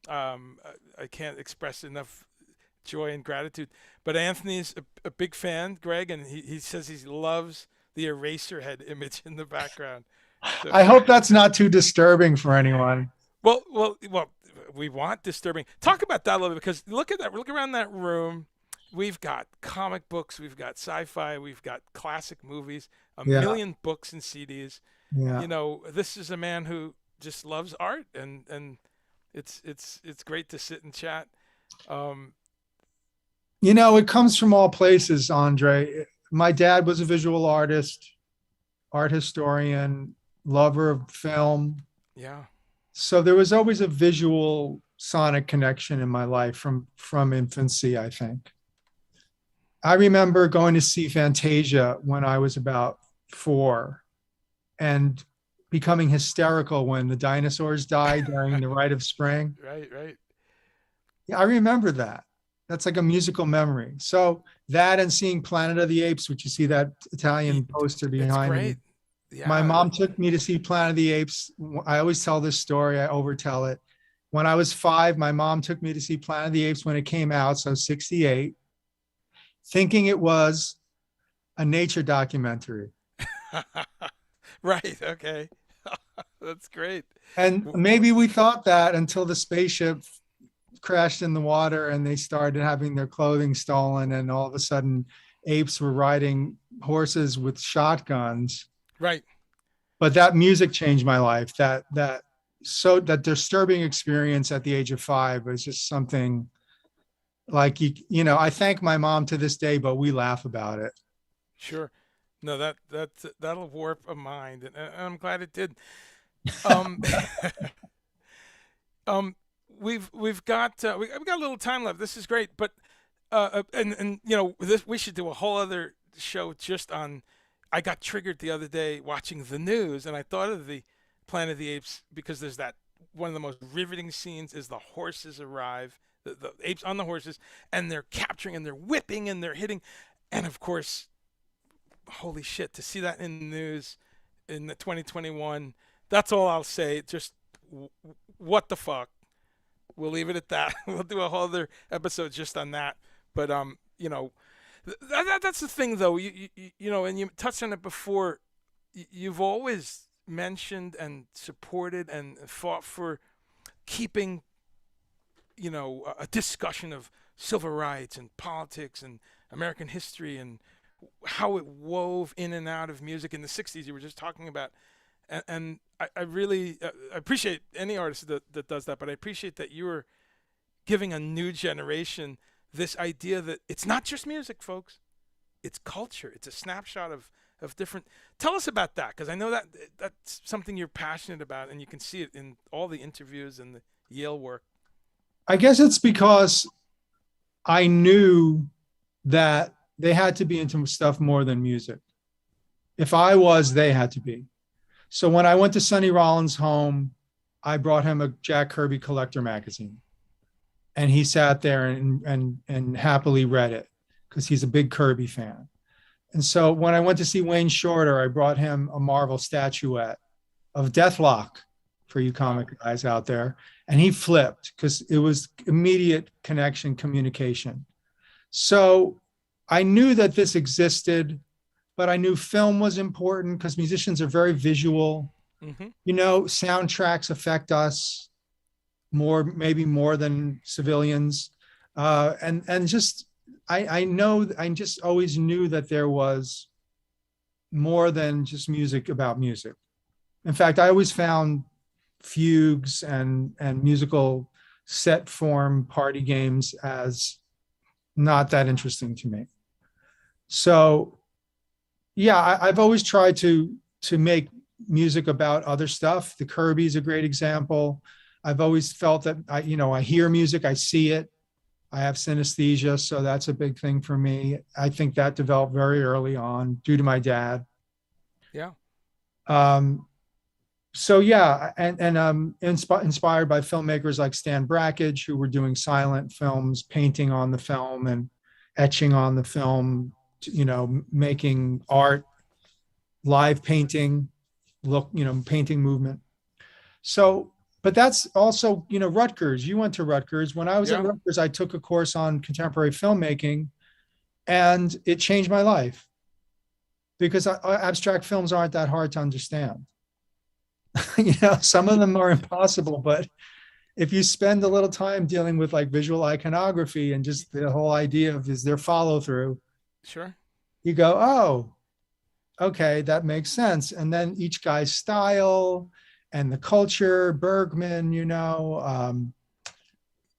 I can't express enough joy and gratitude. But Anthony's a big fan, Greg, and he says he loves the Eraserhead image in the background. So, I hope that's not too disturbing for anyone. well, we want disturbing. Talk about that a little bit because look at that. Look around that room. We've got comic books, we've got sci-fi, we've got classic movies, a Yeah, million books and CDs. yeah. You know, this is a man who just loves art, and it's great to sit and chat. Um, You know, it comes from all places, Andre. My dad was a visual artist, art historian, lover of film. yeah, So there was always a visual sonic connection in my life from infancy, I think. I remember going to see Fantasia when I was about 4 and becoming hysterical when the dinosaurs died during the Rite of Spring. right. Yeah, I remember that. That's like a musical memory. So that and seeing Planet of the Apes, which you see that Italian poster It's behind me. great. My Yeah, mom took me to see Planet of the Apes. I always tell this story, I overtell it. When I was 5, my mom took me to see Planet of the Apes when it came out, so 68, thinking it was a nature documentary. right. Okay, that's great. And maybe we thought that until the spaceship crashed in the water and they started having their clothing stolen, and all of a sudden apes were riding horses with shotguns. Right. But that music changed my life. That disturbing experience at the age of 5 was just something like I thank my mom to this day, but we laugh about it. Sure. No, that'll warp a mind, and I'm glad it did. Um, we've got we've got a little time left. This is great, but and you know this we should do a whole other show just on. I got triggered the other day watching the news, and I thought of the Planet of the Apes because there's that one of the most riveting scenes is the horses arrive, the apes on the horses, and they're capturing and they're whipping and they're hitting, and of course, holy shit, to see that in the news in the 2021. That's all I'll say. Just what the fuck. We'll leave it at that. We'll do a whole other episode just on that. But you know, that's the thing though. You know, and you touched on it before. You've always mentioned and supported and fought for keeping, you know, a discussion of civil rights and politics and American history and how it wove in and out of music in the 60s. You were just talking about. And I really I appreciate any artist that does that, but I appreciate that you are giving a new generation this idea that it's not just music, folks. It's culture. It's a snapshot of different. Tell us about that, because I know that that's something you're passionate about, and you can see it in all the interviews and the Yale work. I guess it's because I knew that they had to be into stuff more than music. If I was, they had to be. So when I went to Sonny Rollins' home, I brought him a Jack Kirby collector magazine, and he sat there and happily read it because he's a big Kirby fan. And so when I went to see Wayne Shorter, I brought him a Marvel statuette of Deathlock for you comic guys out there, and he flipped because it was immediate connection, communication. So I knew that this existed. But I knew film was important because musicians are very visual. Mm-hmm. You know, soundtracks affect us more, maybe more than civilians. And just, I know, I just always knew that there was more than just music about music. In fact, I always found fugues and musical set form party games as not that interesting to me. So, yeah, I've always tried to make music about other stuff. The Kirby is a great example. I've always felt that I hear music, I see it. I have synesthesia, so that's a big thing for me. I think that developed very early on due to my dad. Yeah. So yeah, and inspired by filmmakers like Stan Brakhage, who were doing silent films, painting on the film and etching on the film, making art, live painting, painting movement. So, but that's also, Rutgers. You went to Rutgers. When I was at Rutgers, I took a course on contemporary filmmaking, and it changed my life. because abstract films aren't that hard to understand. Some of them are impossible, but if you spend a little time dealing with like visual iconography and just the whole idea of is there follow through, Sure. you go, oh, okay, that makes sense. And then each guy's style and the culture, Bergman,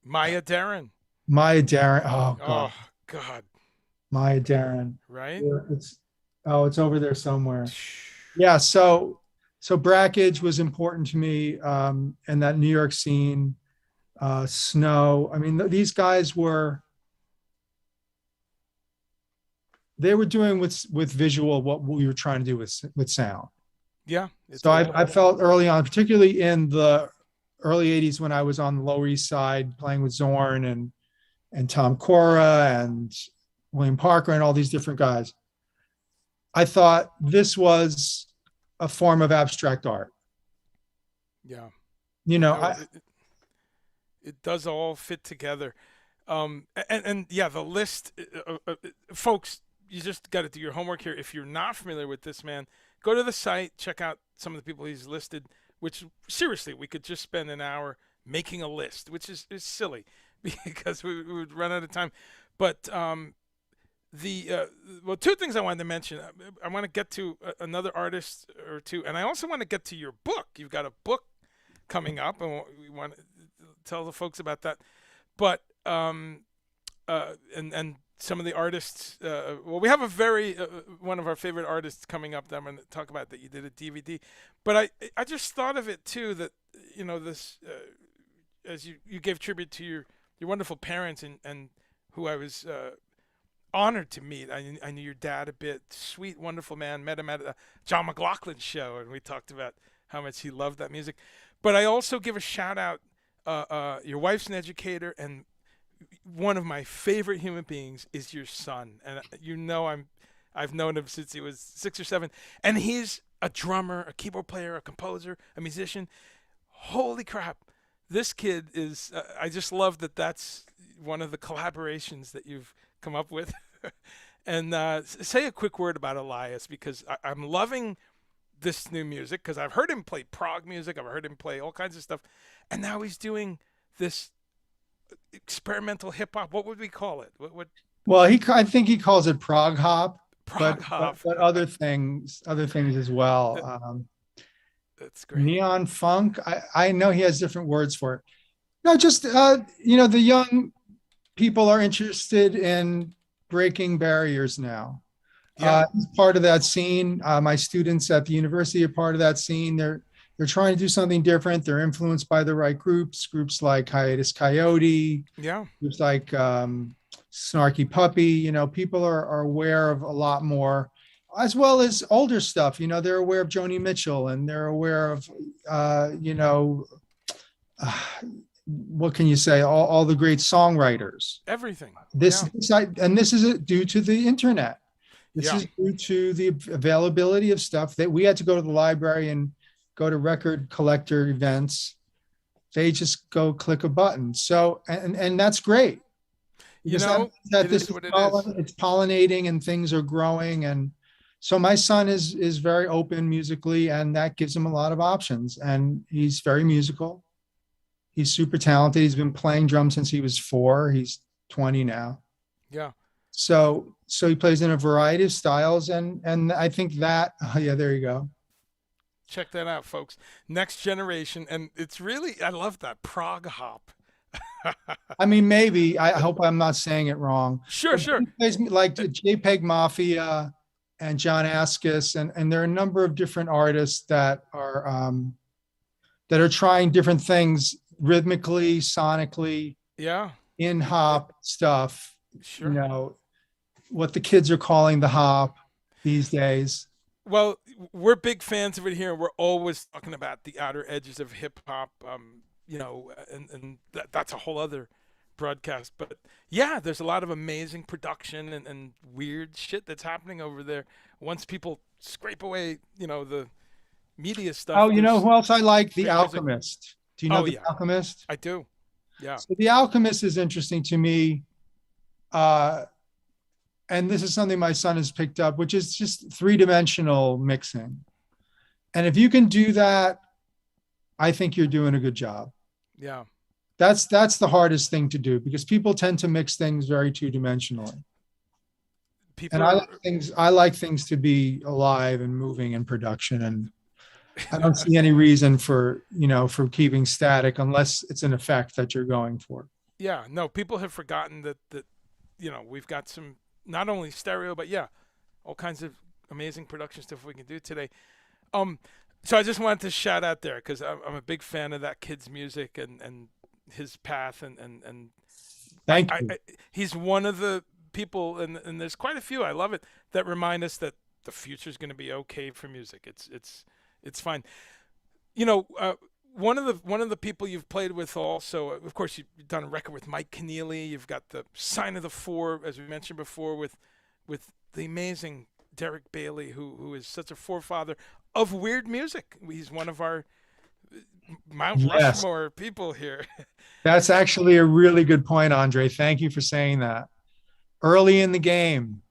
Maya Deren. Maya Deren. Oh God, Oh God. Maya Deren. Right. Yeah, it's over there somewhere. Yeah. So Brackage was important to me, and that New York scene, Snow. I mean, these guys they were doing with visual what we were trying to do with sound. Yeah. So I felt early on, particularly in the early 80s when I was on the Lower East Side playing with Zorn and Tom Cora and William Parker and all these different guys, I thought this was a form of abstract art. Yeah. It does all fit together. And yeah, the list, folks, you just got to do your homework here. If you're not familiar with this man, go to the site, check out some of the people he's listed, which seriously, we could just spend an hour making a list, which is silly because we would run out of time. But two things I wanted to mention. I want to get to another artist or two, and I also want to get to your book. You've got a book coming up, and we want to tell the folks about that. But and some of the artists. Well, we have a very one of our favorite artists coming up that I'm going to talk about that you did a DVD. But I just thought of it too that this as you gave tribute to your wonderful parents and who I was honored to meet. I knew your dad a bit. Sweet, wonderful man. Met him at a John McLaughlin show, and we talked about how much he loved that music. But I also give a shout out. Your wife's an educator, and one of my favorite human beings is your son. And I've known him since he was 6 or 7, and he's a drummer, a keyboard player, a composer, a musician. Holy crap! This kid is. I just love that. That's one of the collaborations that you've come up with. And say a quick word about Elias, because I'm loving this new music, because I've heard him play prog music, I've heard him play all kinds of stuff, and now he's doing this experimental hip hop. What would we call it? What? Well, I think he calls it prog hop, Prog hop. but other things as well. That's great. Neon funk. I know he has different words for it. No, just the young people are interested in breaking barriers now. Yeah. Part of that scene. My students at the university are part of that scene. They're trying to do something different. They're influenced by the right groups like Hiatus Coyote. Yeah. Groups like Snarky Puppy. People are aware of a lot more, as well as older stuff. They're aware of Joni Mitchell, and they're aware of what can you say? All the great songwriters. Everything. This is due to the internet. This is due to the availability of stuff that we had to go to the library and go to record collector events. They just go click a button. So, and that's great. It's pollinating and things are growing. And so my son is very open musically, and that gives him a lot of options. And he's very musical. He's super talented. He's been playing drums since he was 4. He's 20 now. Yeah. So he plays in a variety of styles, and I think that there you go. Check that out, folks. Next Generation, and it's really, I love that prog hop. I mean, maybe I hope I'm not saying it wrong. Sure. He plays like JPEG Mafia and John Askus, and there are a number of different artists that are trying different things rhythmically, sonically. Yeah. In hop stuff. Sure. What the kids are calling the hop these days. Well, we're big fans of it here. We're always talking about the outer edges of hip hop, and that's a whole other broadcast. But yeah, there's a lot of amazing production and weird shit that's happening over there. Once people scrape away, the media stuff. Oh, who else I like? The Alchemist. Do you know The Alchemist? I do. Yeah. So The Alchemist is interesting to me. and this is something my son has picked up, which is just three-dimensional mixing. And if you can do that, I think you're doing a good job. Yeah. That's the hardest thing to do, because people tend to mix things very two-dimensionally. People And are, I like things to be alive and moving in production. And I don't see any reason for, for keeping static unless it's an effect that you're going for. yeah, no, people have forgotten that we've got some not only stereo, but yeah, all kinds of amazing production stuff we can do today. Um, so I just wanted to shout out there because I'm a big fan of that kid's music and his path and Thank you. he's one of the people and there's quite a few, I love it, that remind us that the future is going to be okay for music. It's fine. One of the people you've played with also, of course, you've done a record with Mike Keneally. You've got the Sign of the Four, as we mentioned before, with the amazing Derek Bailey, who is such a forefather of weird music. He's one of our Mount Yes. Rushmore people here. That's actually a really good point, Andre. Thank you for saying that. Early in the game,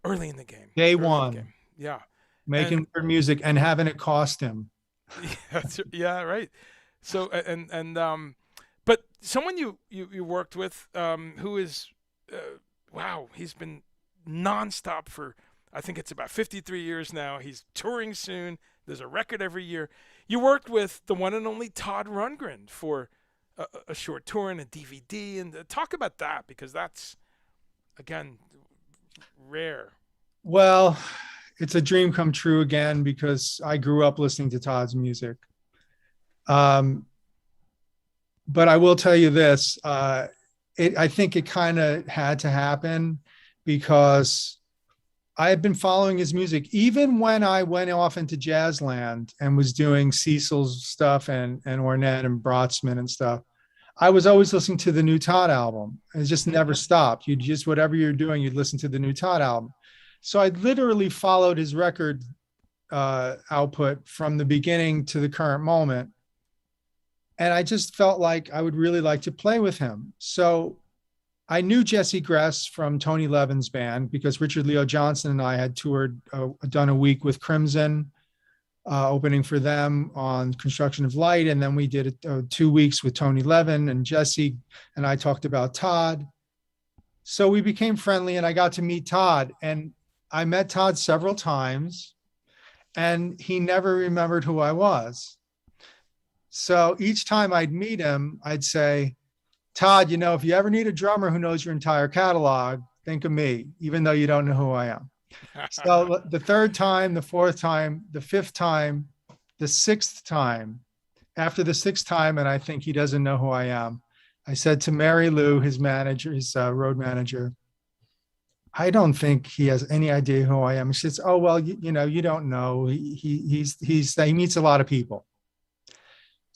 Early in the game. day Early in the one, game. Yeah. making weird music and having it cost him. Yeah, right. So but someone you worked with, who is, wow, he's been nonstop for, I think it's about 53 years now. He's touring soon. There's a record every year. You worked with the one and only Todd Rundgren for a short tour and a DVD, and talk about that, because that's, again, rare. Well, it's a dream come true again, because I grew up listening to Todd's music. But I will tell you this, I think it kind of had to happen because I had been following his music even when I went off into jazz land and was doing Cecil's stuff and Ornette and Brotzman and stuff. I was always listening to the new Todd album. It just never stopped. You just, whatever you're doing, you'd listen to the new Todd album. So I literally followed his record output from the beginning to the current moment. And I just felt like I would really like to play with him. So I knew Jesse Gress from Tony Levin's band because Richard Leo Johnson and I had toured, done a week with Crimson, opening for them on Construction of Light. And then we did 2 weeks with Tony Levin, and Jesse and I talked about Todd. So we became friendly and I got to meet Todd, and I met Todd several times and he never remembered who I was. So each time I'd meet him, I'd say, Todd, if you ever need a drummer who knows your entire catalog, think of me, even though you don't know who I am. So the third time, the fourth time, the fifth time, the sixth time, after the sixth time, and I think he doesn't know who I am, I said to Mary Lou, his manager, his road manager, I don't think he has any idea who I am. She says, oh, well, you don't know. He meets a lot of people.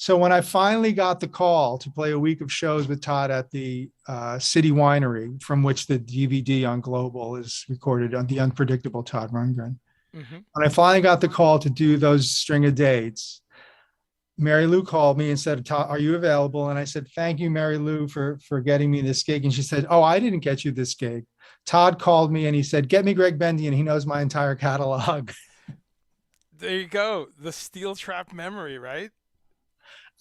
So when I finally got the call to play a week of shows with Todd at the City Winery, from which the DVD on Global is recorded, on The Unpredictable Todd Rundgren. Mm-hmm. When I finally got the call to do those string of dates, Mary Lou called me and said, Todd, are you available? And I said, thank you, Mary Lou, for getting me this gig. And she said, oh, I didn't get you this gig. Todd called me and he said, get me Gregg Bendian. He knows my entire catalog. There you go. The steel trap memory, right?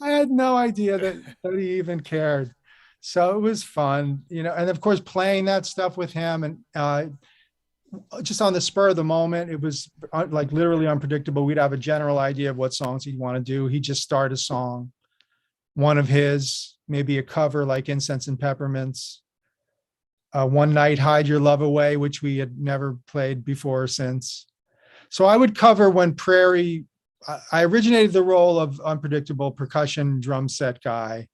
I had no idea that he even cared. So it was fun, and of course, playing that stuff with him, and just on the spur of the moment, it was like literally unpredictable. We'd have a general idea of what songs he'd want to do. He'd just start a song, one of his, maybe a cover like Incense and Peppermints. One Night, Hide Your Love Away, which we had never played before or since. So I would cover when Prairie, I originated the role of unpredictable percussion drum set guy.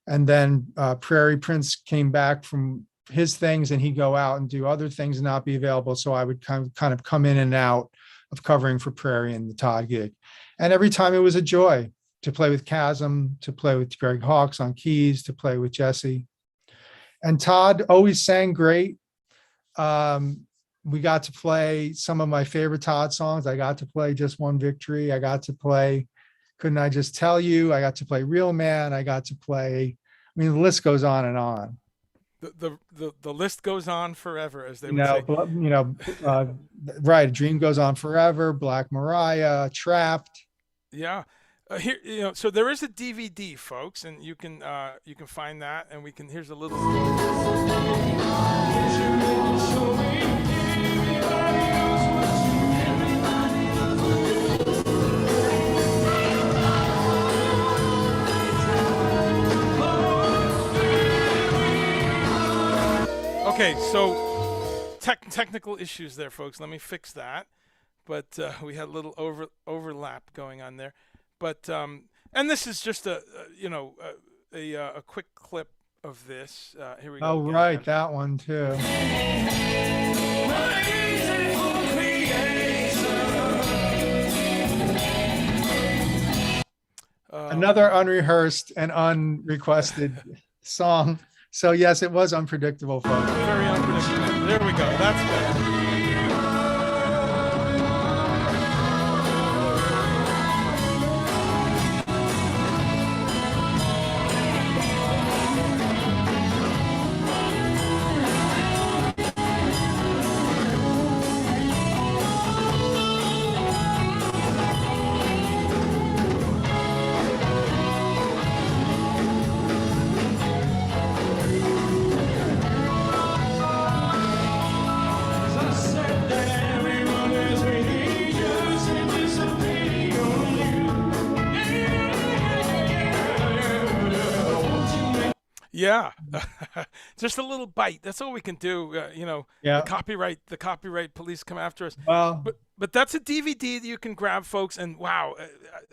And then Prairie Prince came back from his things and he'd go out and do other things and not be available. So I would kind of come in and out of covering for Prairie and the Todd gig. And every time it was a joy to play with Chasm, to play with Greg Hawkes on keys, to play with Jesse. And Todd always sang great. We got to play some of my favorite Todd songs. I got to play Just One Victory. I got to play Couldn't I Just Tell You? I got to play Real Man. I got to play, the list goes on and on. The list goes on forever, as they You would know, say. right. Dream Goes On Forever, Black Mariah, Trapped. Yeah. Here, so there is a DVD, folks, and you can find that, and we can. Here's a little. Okay, so technical issues there, folks. Let me fix that. But we had a little overlap going on there. But and this is just a quick clip of this. Here we go. Oh, right, that one too. Another unrehearsed and unrequested song. So yes, it was unpredictable, folks. Very unpredictable. There we go. That's better. Yeah, just a little bite. That's all we can do. Yeah. The copyright police come after us. Well, But that's a DVD that you can grab, folks. And wow,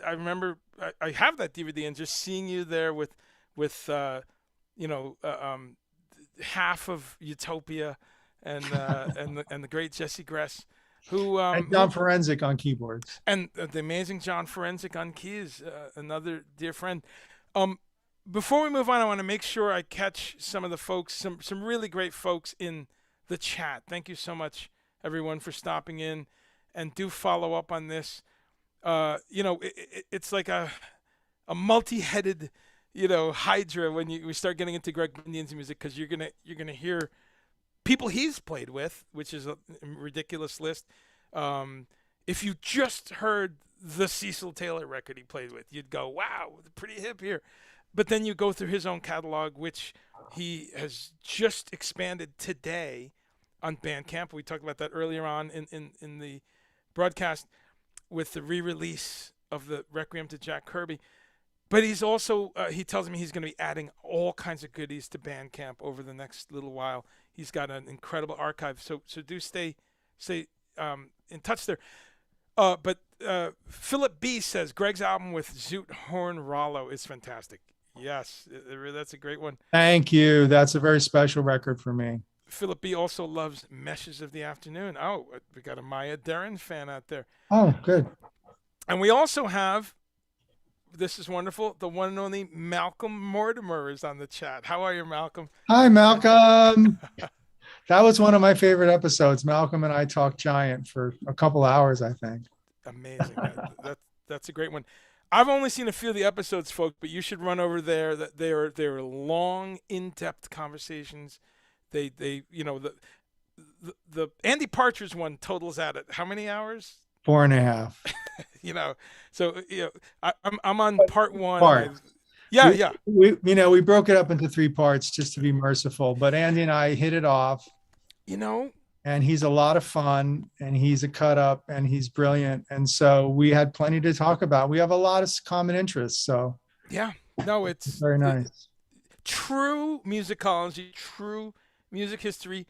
I remember I have that DVD, and just seeing you there with half of Utopia and the great Jesse Gress, who and John Forensic on keyboards, and the amazing John Forensic on keys, another dear friend. Before we move on, I want to make sure I catch some of the folks, some really great folks in the chat. Thank you so much, everyone, for stopping in, and do follow up on this. It's like a multi-headed, hydra when we start getting into Gregg Bendian's music, because you're gonna hear people he's played with, which is a ridiculous list. If you just heard the Cecil Taylor record he played with, you'd go, wow, pretty hip here. But then you go through his own catalog, which he has just expanded today on Bandcamp. We talked about that earlier on in the broadcast with the re-release of the Requiem to Jack Kirby. But he's also, he tells me he's going to be adding all kinds of goodies to Bandcamp over the next little while. He's got an incredible archive. So do stay in touch there. But Philip B says, Gregg's album with Zoot Horn Rollo is fantastic. Yes, that's a great one. Thank you. That's a very special record for me. Philip B also loves Meshes of the Afternoon. Oh, we got a Maya Deren fan out there. Oh, good. And we also have, this is wonderful, the one and only Malcolm Mortimer is on the chat. How are you, Malcolm? Hi, Malcolm. That was one of my favorite episodes. Malcolm and I talked Giant for a couple hours, I think. Amazing. That's a great one. I've only seen a few of the episodes, folks, but you should run over there. That they are long, in-depth conversations. They the Andy Partridge one totals out at how many hours? 4.5. So I'm on part one. Yeah. We broke it up into 3 parts just to be merciful, but Andy and I hit it off. And he's a lot of fun, and he's a cut up, and he's brilliant. And so we had plenty to talk about. We have a lot of common interests. So yeah, no, it's very nice. True musicology, true music history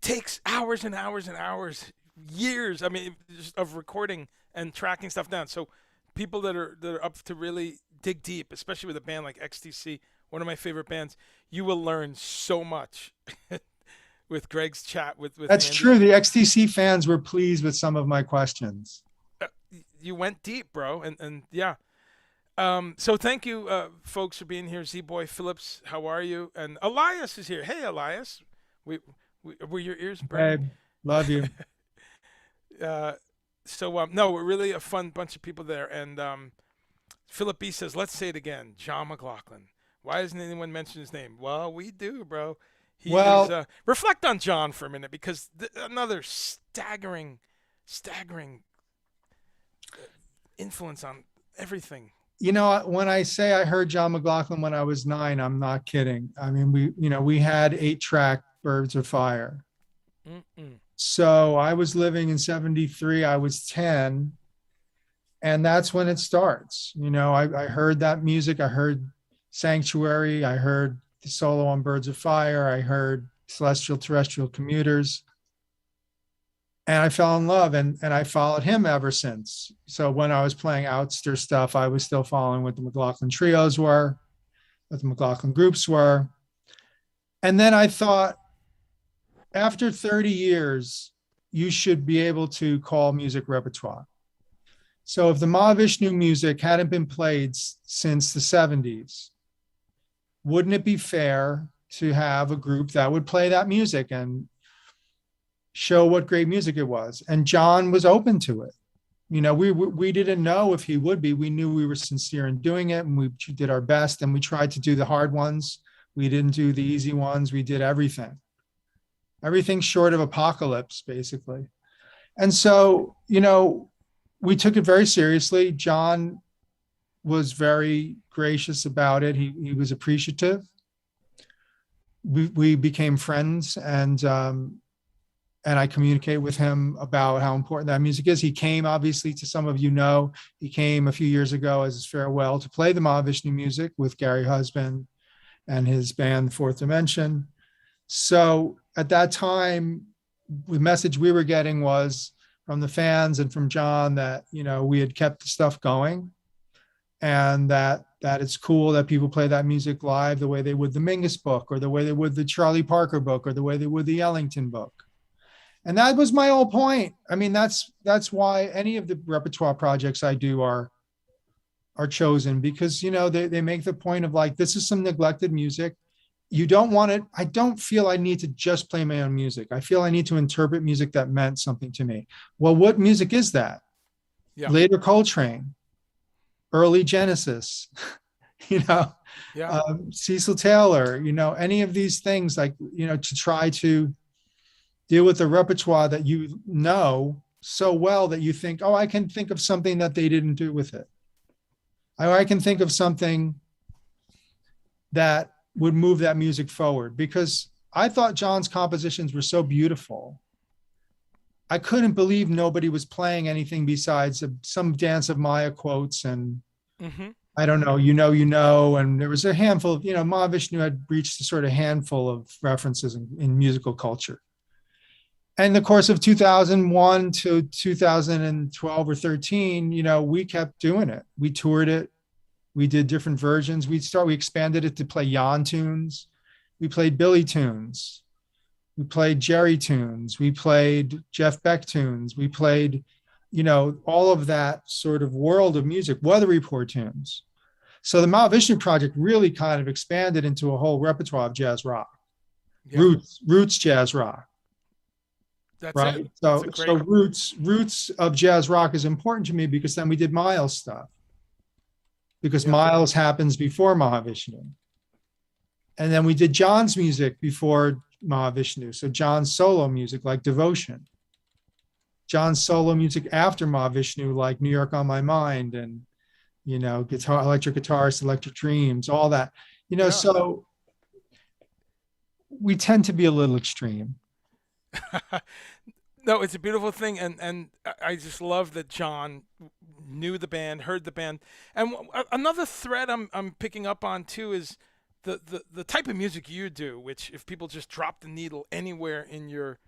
takes hours and hours and hours, years. I mean, just of recording and tracking stuff down. So people that are up to really dig deep, especially with a band like XTC, one of my favorite bands, you will learn so much. With Gregg's chat with That's Andy. True. The XTC fans were pleased with some of my questions. You went deep, bro, and yeah. So thank you, folks, for being here. Z-Boy Phillips, how are you? And Elias is here. Hey, Elias, were your ears burning? Hey, love you. No, we're really a fun bunch of people there. And Philip B says, let's say it again, John McLaughlin. Why doesn't anyone mention his name? Well, we do, bro. He is. Well, Reflect on John for a minute, because another staggering influence on everything. when I say I heard John McLaughlin when I was 9, I'm not kidding. I mean, we had 8-track Birds of Fire. Mm-mm. So I was living in 73, I was 10. And that's when it starts. I heard that music. I heard Sanctuary. I heard the solo on Birds of Fire. I heard Celestial Terrestrial Commuters. And I fell in love, and I followed him ever since. So when I was playing Outster stuff, I was still following what the McLaughlin trios were, what the McLaughlin groups were. And then I thought, after 30 years, you should be able to call music repertoire. So if the Mahavishnu music hadn't been played since the 70s, wouldn't it be fair to have a group that would play that music and show what great music it was? And John was open to it. We didn't know if he would be. We knew we were sincere in doing it, and we did our best, and we tried to do the hard ones. We didn't do the easy ones. We did everything short of apocalypse, basically. And so, we took it very seriously. John was very gracious about it. He was appreciative. We became friends, and I communicate with him about how important that music is. He came, obviously, to some of he came a few years ago as his farewell to play the Mahavishnu music with Gary Husband and his band, Fourth Dimension. So at that time, the message we were getting was from the fans and from John that, we had kept the stuff going, and that it's cool that people play that music live the way they would the Mingus book, or the way they would the Charlie Parker book, or the way they would the Ellington book. And that was my whole point. I mean, that's why any of the repertoire projects I do are chosen, because, they make the point of, like, this is some neglected music. You don't want it. I don't feel I need to just play my own music. I feel I need to interpret music that meant something to me. Well, what music is that? Yeah. Later Coltrane, early Genesis, Yeah. Cecil Taylor, any of these things, like, to try to deal with the repertoire that so well that you think, oh, I can think of something that they didn't do with it. I can think of something that would move that music forward, because I thought John's compositions were so beautiful. I couldn't believe nobody was playing anything besides some Dance of Maya quotes, and I don't know, and there was a handful of, Mahavishnu had reached a sort of handful of references in musical culture. And in the course of 2001 to 2012 or 13, we kept doing it. We toured it. We did different versions. We expanded it to play Jan tunes. We played Billy tunes. We played Jerry tunes. We played Jeff Beck tunes. We played, all of that sort of world of music, Weather Report tunes. So the Mahavishnu Project really kind of expanded into a whole repertoire of jazz rock, roots jazz rock. That's right. It. So, That's a great... roots of jazz rock is important to me, because then we did Miles stuff, because Miles happens before Mahavishnu. And then we did John's music before Mahavishnu. So John's solo music, like Devotion. John's solo music after Mahavishnu, like New York on My Mind, and, Electric Guitarist, Electric Dreams, all that. So we tend to be a little extreme. No, it's a beautiful thing, and I just love that John knew the band, heard the band. And another thread I'm picking up on too is the type of music you do, which, if people just drop the needle anywhere in your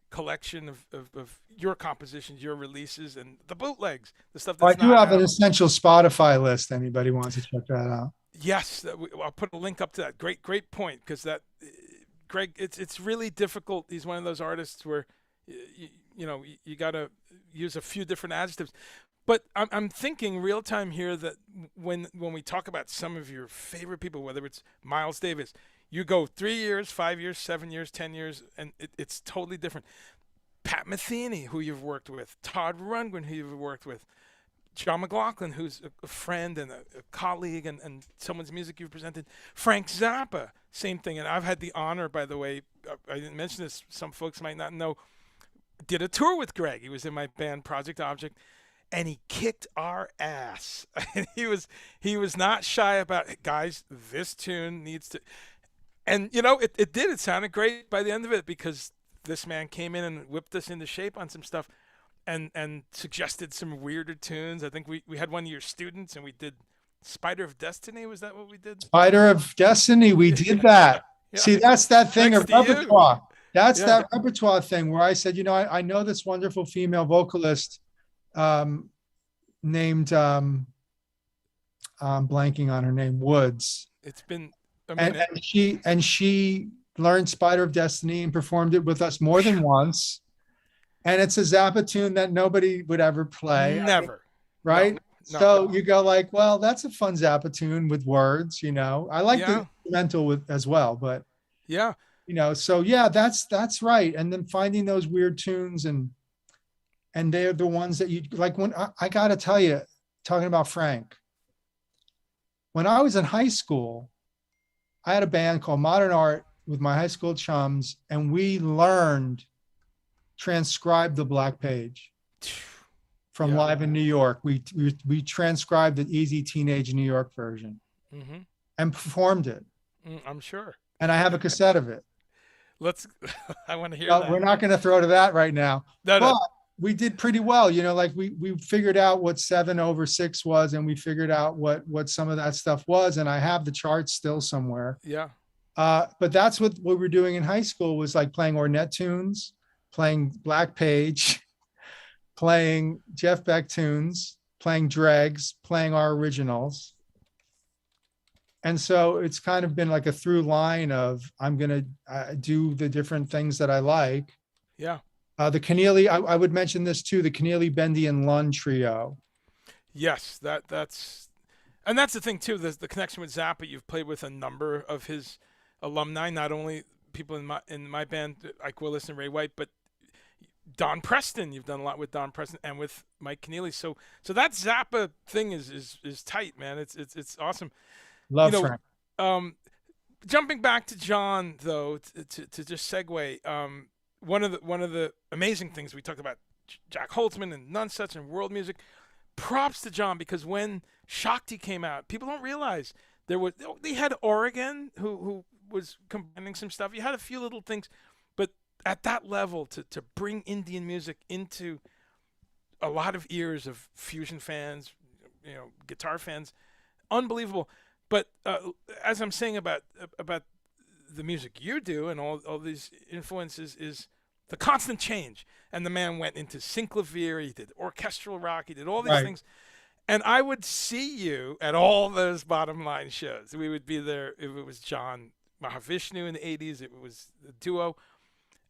collection of your compositions, your releases, and the bootlegs, the stuff that's I do not have out. an essential Spotify list. Anybody wants to check that out? Yes, I'll put a link up to that. Great point, because that Gregg, it's really difficult. He's one of those artists where you got to use a few different adjectives. But I'm thinking real time here that when we talk about some of your favorite people, whether it's Miles Davis, you go 3 years, 5 years, 7 years, 10 years, and it's totally different. Pat Metheny, who you've worked with, Todd Rundgren, who you've worked with, John McLaughlin, who's a friend and a colleague and someone's music you've presented. Frank Zappa, same thing. And I've had the honor, by the way, I didn't mention this, some folks might not know, did a tour with Gregg. He was in my band Project Object, and he kicked our ass. And he was not shy about, guys, this tune needs to, and it did. It sounded great by the end of it because this man came in and whipped us into shape on some stuff and suggested some weirder tunes. I think we had one of your students and we did Spider of Destiny. Was that what we did? Spider of Destiny, we did that. Yeah. See, that's that thing Thanks of to you. repertoire. That's Yeah. that repertoire thing where I said, I know this wonderful female vocalist named, I'm blanking on her name, Woods. It's been a And, minute. and she learned Spider of Destiny and performed it with us more than once. And it's a Zappa tune that nobody would ever play. Never. Right? No. So you go like, well, that's a fun Zappa tune with words, I like Yeah. the instrumental with as well, but Yeah. so yeah, that's right. And then finding those weird tunes and they're the ones that you like. When I gotta tell you, talking about Frank, when I was in high school, I had a band called Modern Art with my high school chums, and we learned transcribe the Black Page from Yeah. Live in New York. We transcribed the Easy Teenage New York version Mm-hmm. and performed it. I'm sure. And I have a cassette of it. Let's. I want to hear Well, that. we're not going to throw to that right now. No. But we did pretty well. Like we figured out what 7/6 was, and we figured out what some of that stuff was. And I have the charts still somewhere. Yeah. But that's what we were doing in high school, was like playing Ornette tunes, playing Black Page, playing Jeff Beck tunes, playing Dregs, playing our originals. And so it's kind of been like a through line of I'm going to do the different things that I like. Yeah. The Keneally, I would mention this too, the Keneally, Bendian, Lund trio. Yes, that's the thing too. The connection with Zappa. You've played with a number of his alumni, not only people in my band, Ike Willis and Ray White, but Don Preston. You've done a lot with Don Preston and with Mike Keneally. So that Zappa thing is tight, man. It's awesome. Love Frank. Jumping back to John though, to just segue. One of the amazing things we talked about, Jack Holtzman and Nonsuch and world music. Props to John, because when Shakti came out, people don't realize they had Oregon who was combining some stuff. You had a few little things, but at that level to bring Indian music into a lot of ears of fusion fans, guitar fans, unbelievable. But as I'm saying about the music you do and all these influences is the constant change. And the man went into synclavier, he did orchestral rock, he did all these things. And I would see you at all those Bottom Line shows. We would be there if it was John Mahavishnu in the 80s, it was the duo.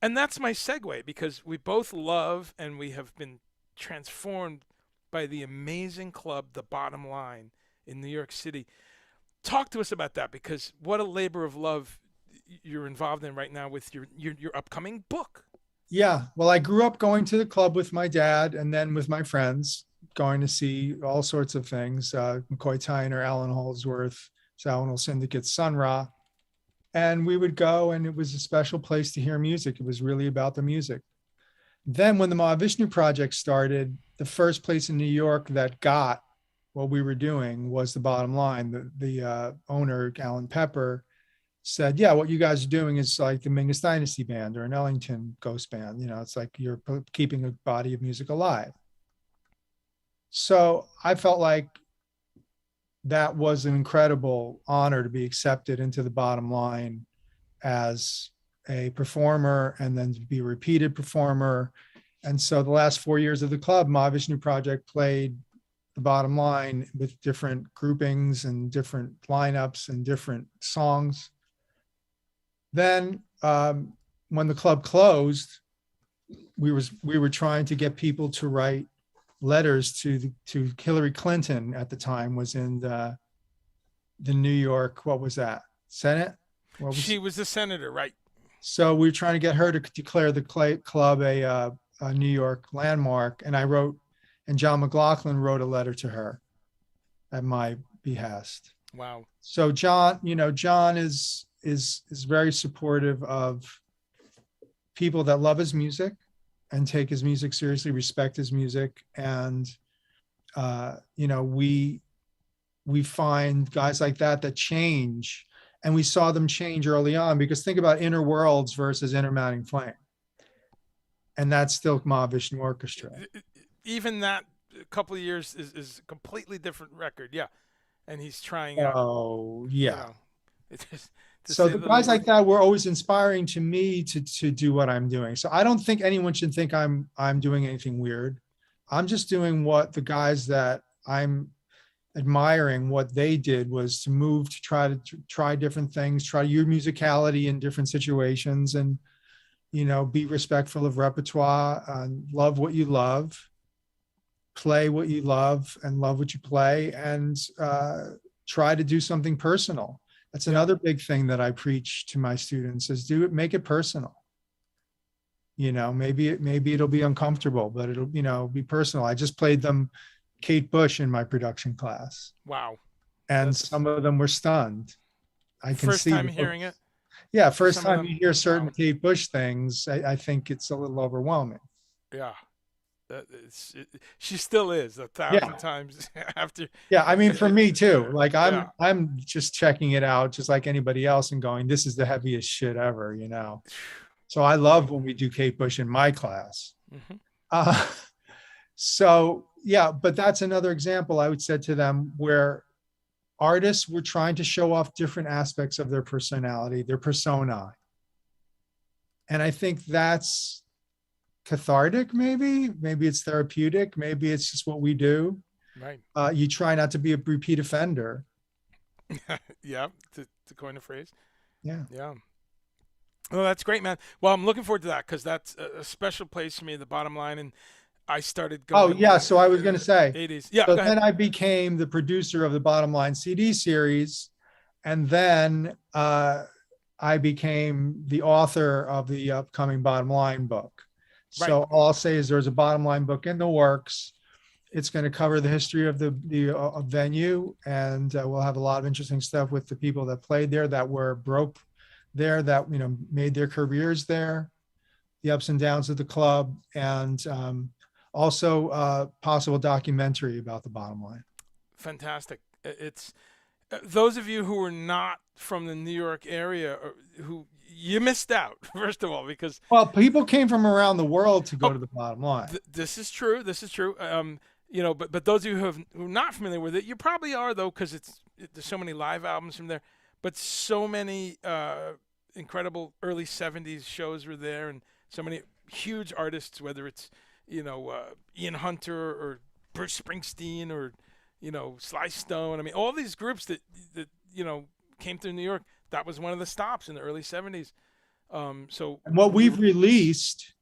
And that's my segue, because we both love and we have been transformed by the amazing club, The Bottom Line, in New York City. Talk to us about that, because what a labor of love you're involved in right now with your upcoming book. Yeah. Well, I grew up going to the club with my dad and then with my friends, going to see all sorts of things. McCoy Tyner, Alan Holdsworth, Zawinul Syndicate, Sun Ra. And we would go, and it was a special place to hear music. It was really about the music. Then when the Mahavishnu Project started, the first place in New York that got what we were doing was The Bottom Line. The owner, Alan Pepper, said, yeah, what you guys are doing is like the Mingus Dynasty Band or an Ellington Ghost Band. It's like you're keeping a body of music alive. So I felt like that was an incredible honor to be accepted into The Bottom Line as a performer and then to be a repeated performer. And so the last 4 years of the club, Mahavishnu Project played The Bottom Line with different groupings and different lineups and different songs. Then when the club closed, we were trying to get people to write letters to Hillary Clinton at the time, was in the New York, what was that, Senate? She was the senator, right? So we were trying to get her to declare the club a New York landmark. And I wrote and John McLaughlin wrote a letter to her at my behest. Wow. So John, John is very supportive of people that love his music and take his music seriously, respect his music, and we find guys like that change, and we saw them change early on, because think about Inner Worlds versus Inner Mounting Flame, and that's still Mahavishnu Orchestra. Even that a couple of years is a completely different record. Yeah, and he's trying out. Oh yeah. You know, it's just, so the guys like that were always inspiring to me to do what I'm doing. So I don't think anyone should think I'm doing anything weird. I'm just doing what the guys that I'm admiring, what they did was to move, to try different things, try your musicality in different situations, and be respectful of repertoire, love what you love, play what you love, and love what you play, and try to do something personal. That's another big thing that I preach to my students, is make it personal. Maybe it'll be uncomfortable, but it'll, be personal. I just played them Kate Bush in my production class. Wow. And some of them were stunned. I can first see time hearing it. Yeah, first time you hear certain Kate Bush things, I think it's a little overwhelming. Yeah. She still is 1,000 times after. Yeah, I mean, for me too. Like I'm just checking it out just like anybody else and going, this is the heaviest shit ever, So I love when we do Kate Bush in my class. Mm-hmm. So yeah, but that's another example I would say to them, where artists were trying to show off different aspects of their personality, their persona. And I think that's cathartic, maybe it's therapeutic, maybe it's just what we do. Right. You try not to be a repeat offender. Yeah, to coin a phrase. Yeah. Well, that's great, man. Well, I'm looking forward to that, because that's a special place for me, the Bottom Line. And I started going. Oh yeah, so I was going to say 80s. Yeah. So then I became the producer of the Bottom Line CD series, and then I became the author of the upcoming Bottom Line book. So all I'll say is there's a Bottom Line book in the works. It's going to cover the history of the venue, and we'll have a lot of interesting stuff with the people that played there, that were broke there, that made their careers there, the ups and downs of the club, and also a possible documentary about the Bottom Line. Fantastic. It's those of you who are not from the New York area, who you missed out, first of all, because people came from around the world to go to the Bottom Line. This is true. But those of you who are not familiar with it, you probably are, though, because there's so many live albums from there, but so many incredible early 70s shows were there, and so many huge artists, whether it's Ian Hunter or Bruce Springsteen or Sly Stone. I mean, all these groups that came through New York. That was one of the stops in the early 70s. And what we've released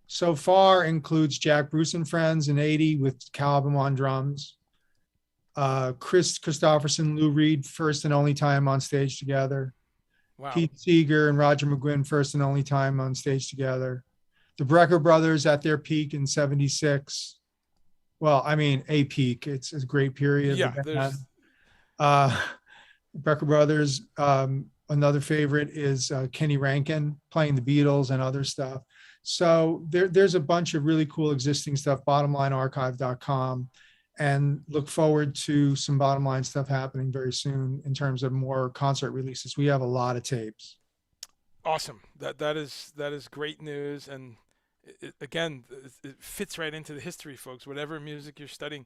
so far includes Jack Bruce and Friends in '80 with Cal Album on drums. Chris Christopherson, Lou Reed, first and only time on stage together. Wow. Pete Seeger and Roger McGuinn, first and only time on stage together. The Brecker Brothers at their peak in '76. Well, I mean, a peak. It's a great period. Yeah. Brecker Brothers. Another favorite is Kenny Rankin playing the Beatles and other stuff. So there's a bunch of really cool existing stuff, bottomlinearchive.com, and look forward to some Bottom Line stuff happening very soon in terms of more concert releases. We have a lot of tapes. Awesome. That is great news. And it fits right into the history, folks, whatever music you're studying.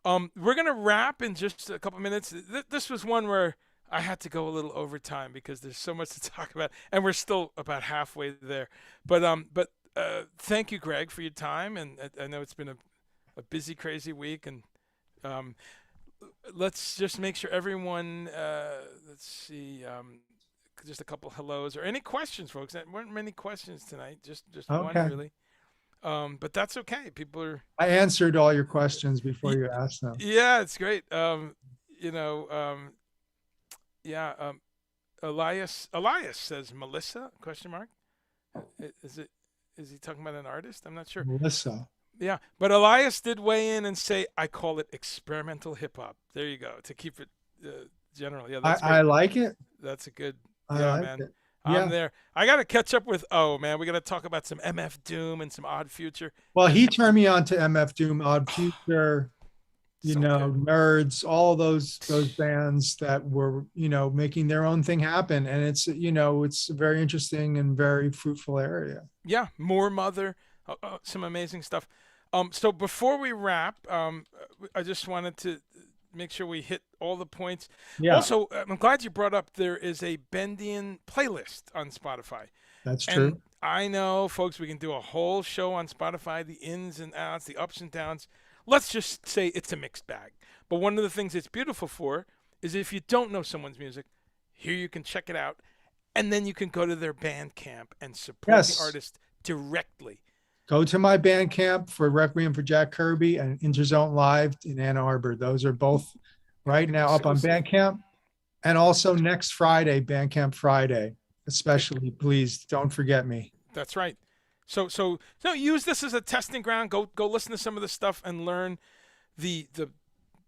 We're going to wrap in just a couple minutes. This was one where I had to go a little overtime because there's so much to talk about, and we're still about halfway there. But thank you, Gregg, for your time. And I know it's been a busy, crazy week. And let's just make sure everyone, let's see, just a couple hellos or any questions, folks. There weren't many questions tonight, just one really. But that's okay. People are. I answered all your questions before you asked them. Yeah, it's great. Elias says Melissa ? Is he talking about an artist? I'm not sure. Melissa. Yeah, but Elias did weigh in and say, "I call it experimental hip hop." There you go. To keep it general. Yeah, that's I great. like it. That's a good. I Yeah, like man. it. I'm Yeah. there. I got to catch up with. Oh man, we got to talk about some MF Doom and some Odd Future. Well, And he turned me on to MF Doom, Odd Future, so good. Nerds, all those bands that were, making their own thing happen. And it's a very interesting and very fruitful area. Yeah, more Mother. Some amazing stuff. So before we wrap, I just wanted to make sure we hit all the points. Yeah, Also, I'm glad you brought up there is a Bendian playlist on Spotify. that's And true. I know, folks, we can do a whole show on Spotify, the ins and outs, the ups and downs. Let's just say it's a mixed bag. But one of the things it's beautiful for is if you don't know someone's music, here you can check it out. And then you can go to their Bandcamp and support the Yes. artist directly. Go to my Bandcamp for Requiem for Jack Kirby and Interzone Live in Ann Arbor. Those are both right now up on Exclusive. Bandcamp. And also next Friday, Bandcamp Friday, especially. Please don't forget me. That's right. So no, use this as a testing ground. Go listen to some of the stuff and learn the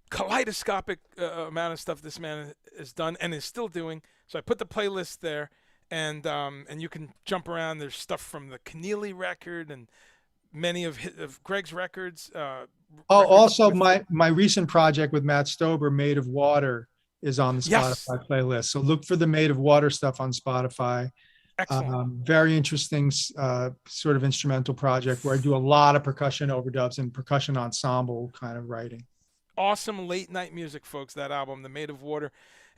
kaleidoscopic amount of stuff this man has done and is still doing. So I put the playlist there, and you can jump around. There's stuff from the Keneally record and many of Gregg's records. Oh, Records also with my recent project with Matt Stober, Made of Water, is on the yes, Spotify playlist. So look for the Made of Water stuff on Spotify. excellent, Very interesting sort of instrumental project where I do a lot of percussion overdubs and percussion ensemble kind of writing. awesome late night music, folks. That album, The Made of Water,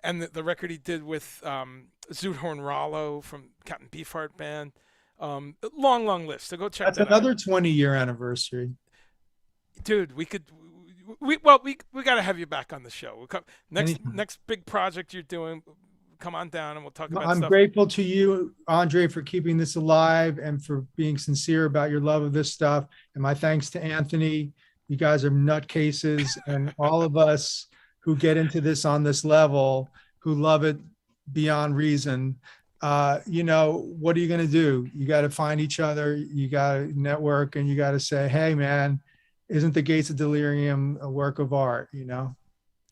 and the record he did with Zoot Rollo from Captain Beefheart Band. Long list. So go check That's that out. another 20-year anniversary. Dude, we could we got to have you back on the show. We'll come, Anytime. next big project you're doing, come on down and we'll talk Well, about I'm stuff. grateful to you, Andre, for keeping this alive and for being sincere about your love of this stuff. And my thanks to Anthony. You guys are nutcases, and all of us who get into this on this level, who love it beyond reason. What are you going to do? You got to find each other. You got to network, and you got to say, "Hey, man, isn't the Gates of Delirium a work of art?"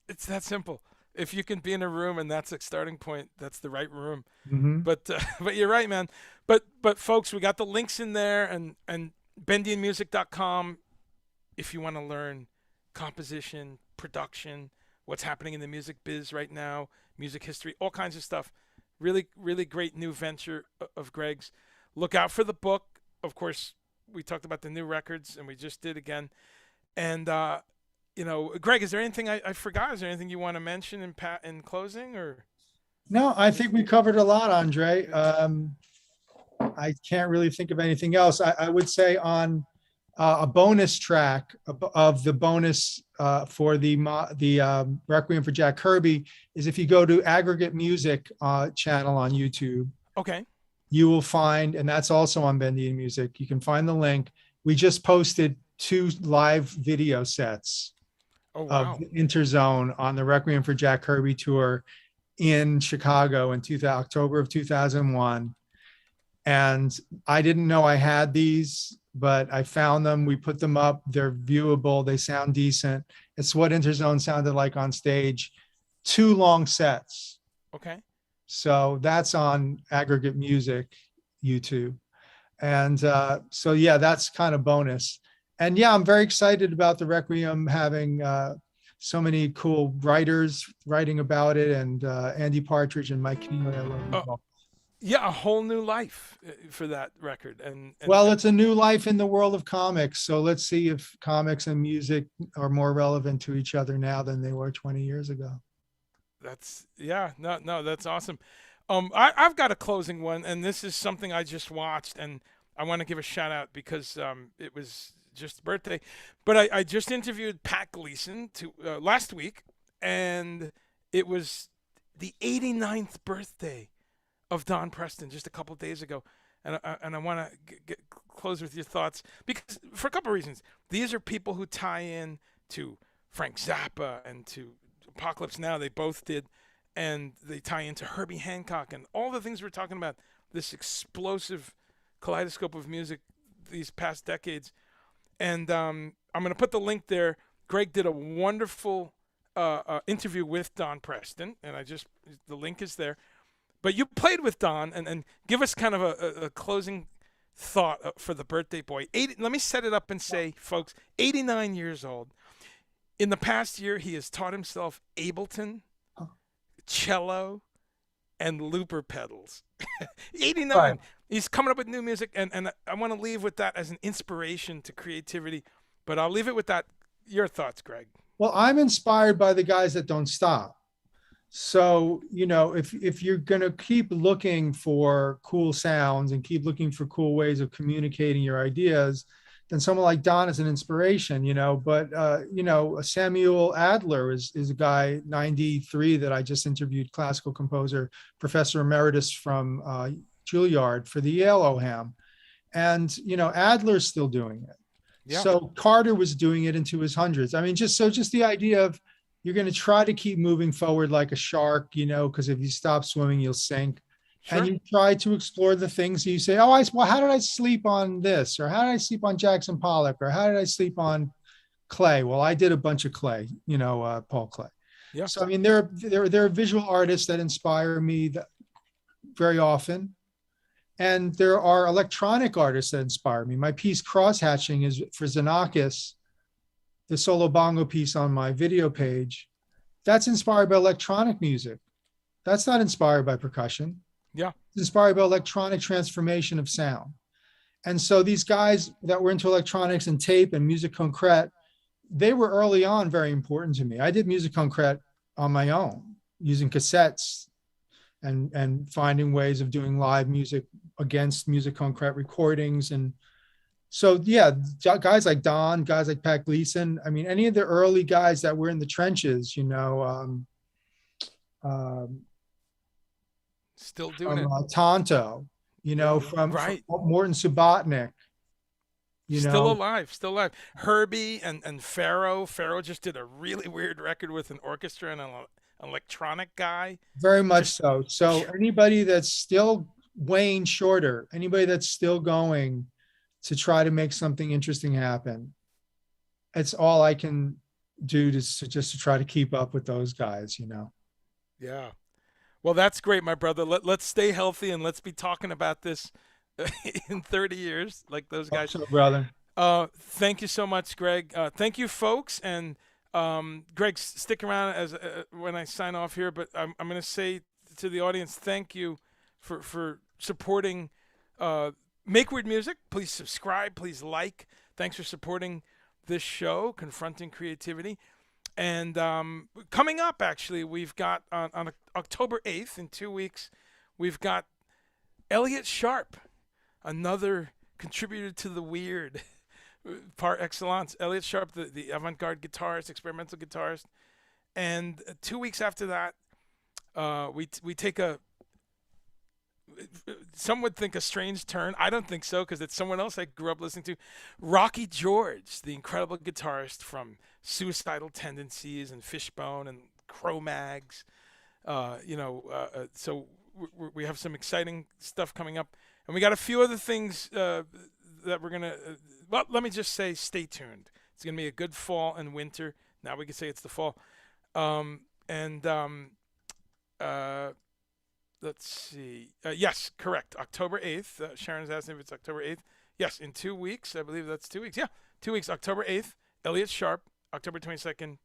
It's that simple. If you can be in a room and that's a starting point, that's the right room. Mm-hmm. But you're right, man. But folks, we got the links in there and bendianmusic.com if you want to learn composition, production, what's happening in the music biz right now, music history, all kinds of stuff. Really great new venture of Gregg's. Look out for the book. Of course, we talked about the new records, and we just did again. And Gregg, is there anything I forgot? Is there anything you want to mention in closing, or? No, I think we covered a lot, Andre. I can't really think of anything else. I would say on a bonus track of the bonus for the Requiem for Jack Kirby is if you go to Aggregate Music channel on YouTube, Okay. you will find, and that's also on Bendian Music. You can find the link. We just posted 2 live video sets Oh of wow. Interzone on the Requiem for Jack Kirby tour in Chicago in October of 2001. And I didn't know I had these, but I found them. We put them up. They're viewable. They sound decent. It's what Interzone sounded like on stage. 2 long sets. Okay. So that's on Aggregate Music, YouTube. And so, yeah, that's kind of bonus. And yeah, I'm very excited about the Requiem having so many cool writers writing about it, and Andy Partridge and Mike Keneally. I love you Uh, both. yeah, a whole new life for that record, Well, it's a new life in the world of comics. So let's see if comics and music are more relevant to each other now than they were 20 years ago. that's yeah, no, that's awesome. I've got a closing one, and this is something I just watched, and I want to give a shout out because it was just birthday. But I just interviewed Pat Gleason last week, and it was the 89th birthday of Don Preston just a couple of days ago. And I want to close with your thoughts because for a couple of reasons. These are people who tie in to Frank Zappa and to Apocalypse Now. They both did, and they tie into Herbie Hancock and all the things we're talking about. This explosive kaleidoscope of music these past decades. And I'm going to put the link there. Gregg did a wonderful interview with Don Preston, and the link is there. But you played with Don, and give us kind of a closing thought for the birthday boy. Let me set it up and say, folks, 89 years old. In the past year, he has taught himself Ableton, cello, and looper pedals. 89. Right. He's coming up with new music, and I want to leave with that as an inspiration to creativity. But I'll leave it with that. Your thoughts, Gregg? Well, I'm inspired by the guys that don't stop. So, if you're going to keep looking for cool sounds and keep looking for cool ways of communicating your ideas, then someone like Don is an inspiration, but, Samuel Adler is a guy, 93, that I just interviewed, classical composer, professor emeritus from Juilliard for the Yale OHAM. And, Adler's still doing it. Yeah. So Carter was doing it into his hundreds. I mean, just the idea of you're going to try to keep moving forward like a shark, because if you stop swimming, you'll sink. Sure. And you try to explore the things you say, well, how did I sleep on this? Or how did I sleep on Jackson Pollock? Or how did I sleep on Clay? Well, I did a bunch of Clay, Paul Clay. Yeah. So, I mean, there are visual artists that inspire me very often. And there are electronic artists that inspire me. My piece Crosshatching is for Xenakis, the solo bongo piece on my video page. That's inspired by electronic music. That's not inspired by percussion. Yeah. It's inspired by electronic transformation of sound. And so these guys that were into electronics and tape and musique concrète, they were early on very important to me. I did musique concrète on my own, using cassettes and finding ways of doing live music against musique concrète recordings. And so, yeah, guys like Don, guys like Pat Gleason, I mean, any of the early guys that were in the trenches, still doing it. Tonto, from Morton Subotnick, still alive. Herbie and Pharaoh. Pharaoh just did a really weird record with an orchestra and an electronic guy. Very much so. So anybody that's still Wayne Shorter, anybody that's still going to try to make something interesting happen, it's all I can do just to try to keep up with those guys, Yeah. Well, that's great, my brother. Let's stay healthy and let's be talking about this in 30 years, like those guys. So, brother. Thank you so much, Gregg. Thank you, folks. And Gregg, stick around as when I sign off here. But I'm going to say to the audience, thank you for supporting Make Weird Music. Please subscribe. Please like. Thanks for supporting this show, Confronting Creativity. And coming up, actually, we've got on October 8th, in 2 weeks, we've got Elliott Sharp, another contributor to the weird par excellence. Elliott Sharp, the avant-garde guitarist, experimental guitarist. And 2 weeks after that, we take some would think a strange turn. I don't think so, because it's someone else I grew up listening to. Rocky George, the incredible guitarist from Suicidal Tendencies and Fishbone and Cro-Mags. So we have some exciting stuff coming up. And we got a few other things that we're going to... well, let me just say, stay tuned. It's going to be a good fall and winter. Now we can say it's the fall. Let's see. Yes, correct. October 8th. Sharon's asking if it's October 8th. Yes, in 2 weeks. I believe that's 2 weeks. Yeah, 2 weeks. October 8th, Elliott Sharp. October 22nd,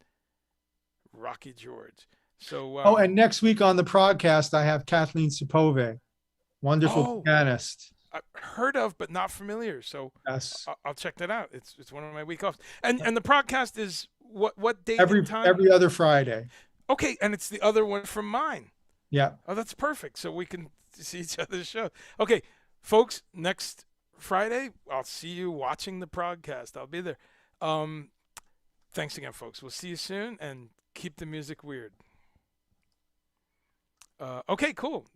Rocky George. So. And next week on the podcast, I have Kathleen Sepove, wonderful pianist. I've heard of, but not familiar. So yes, I'll check that out. It's one of my week offs. And the podcast is what date and time? Every other Friday. Okay, and it's the other one from mine. Yeah. Oh, that's perfect. So we can see each other's show. Okay, folks, next Friday, I'll see you watching the podcast. I'll be there. Thanks again, folks. We'll see you soon, and keep the music weird. Okay, cool.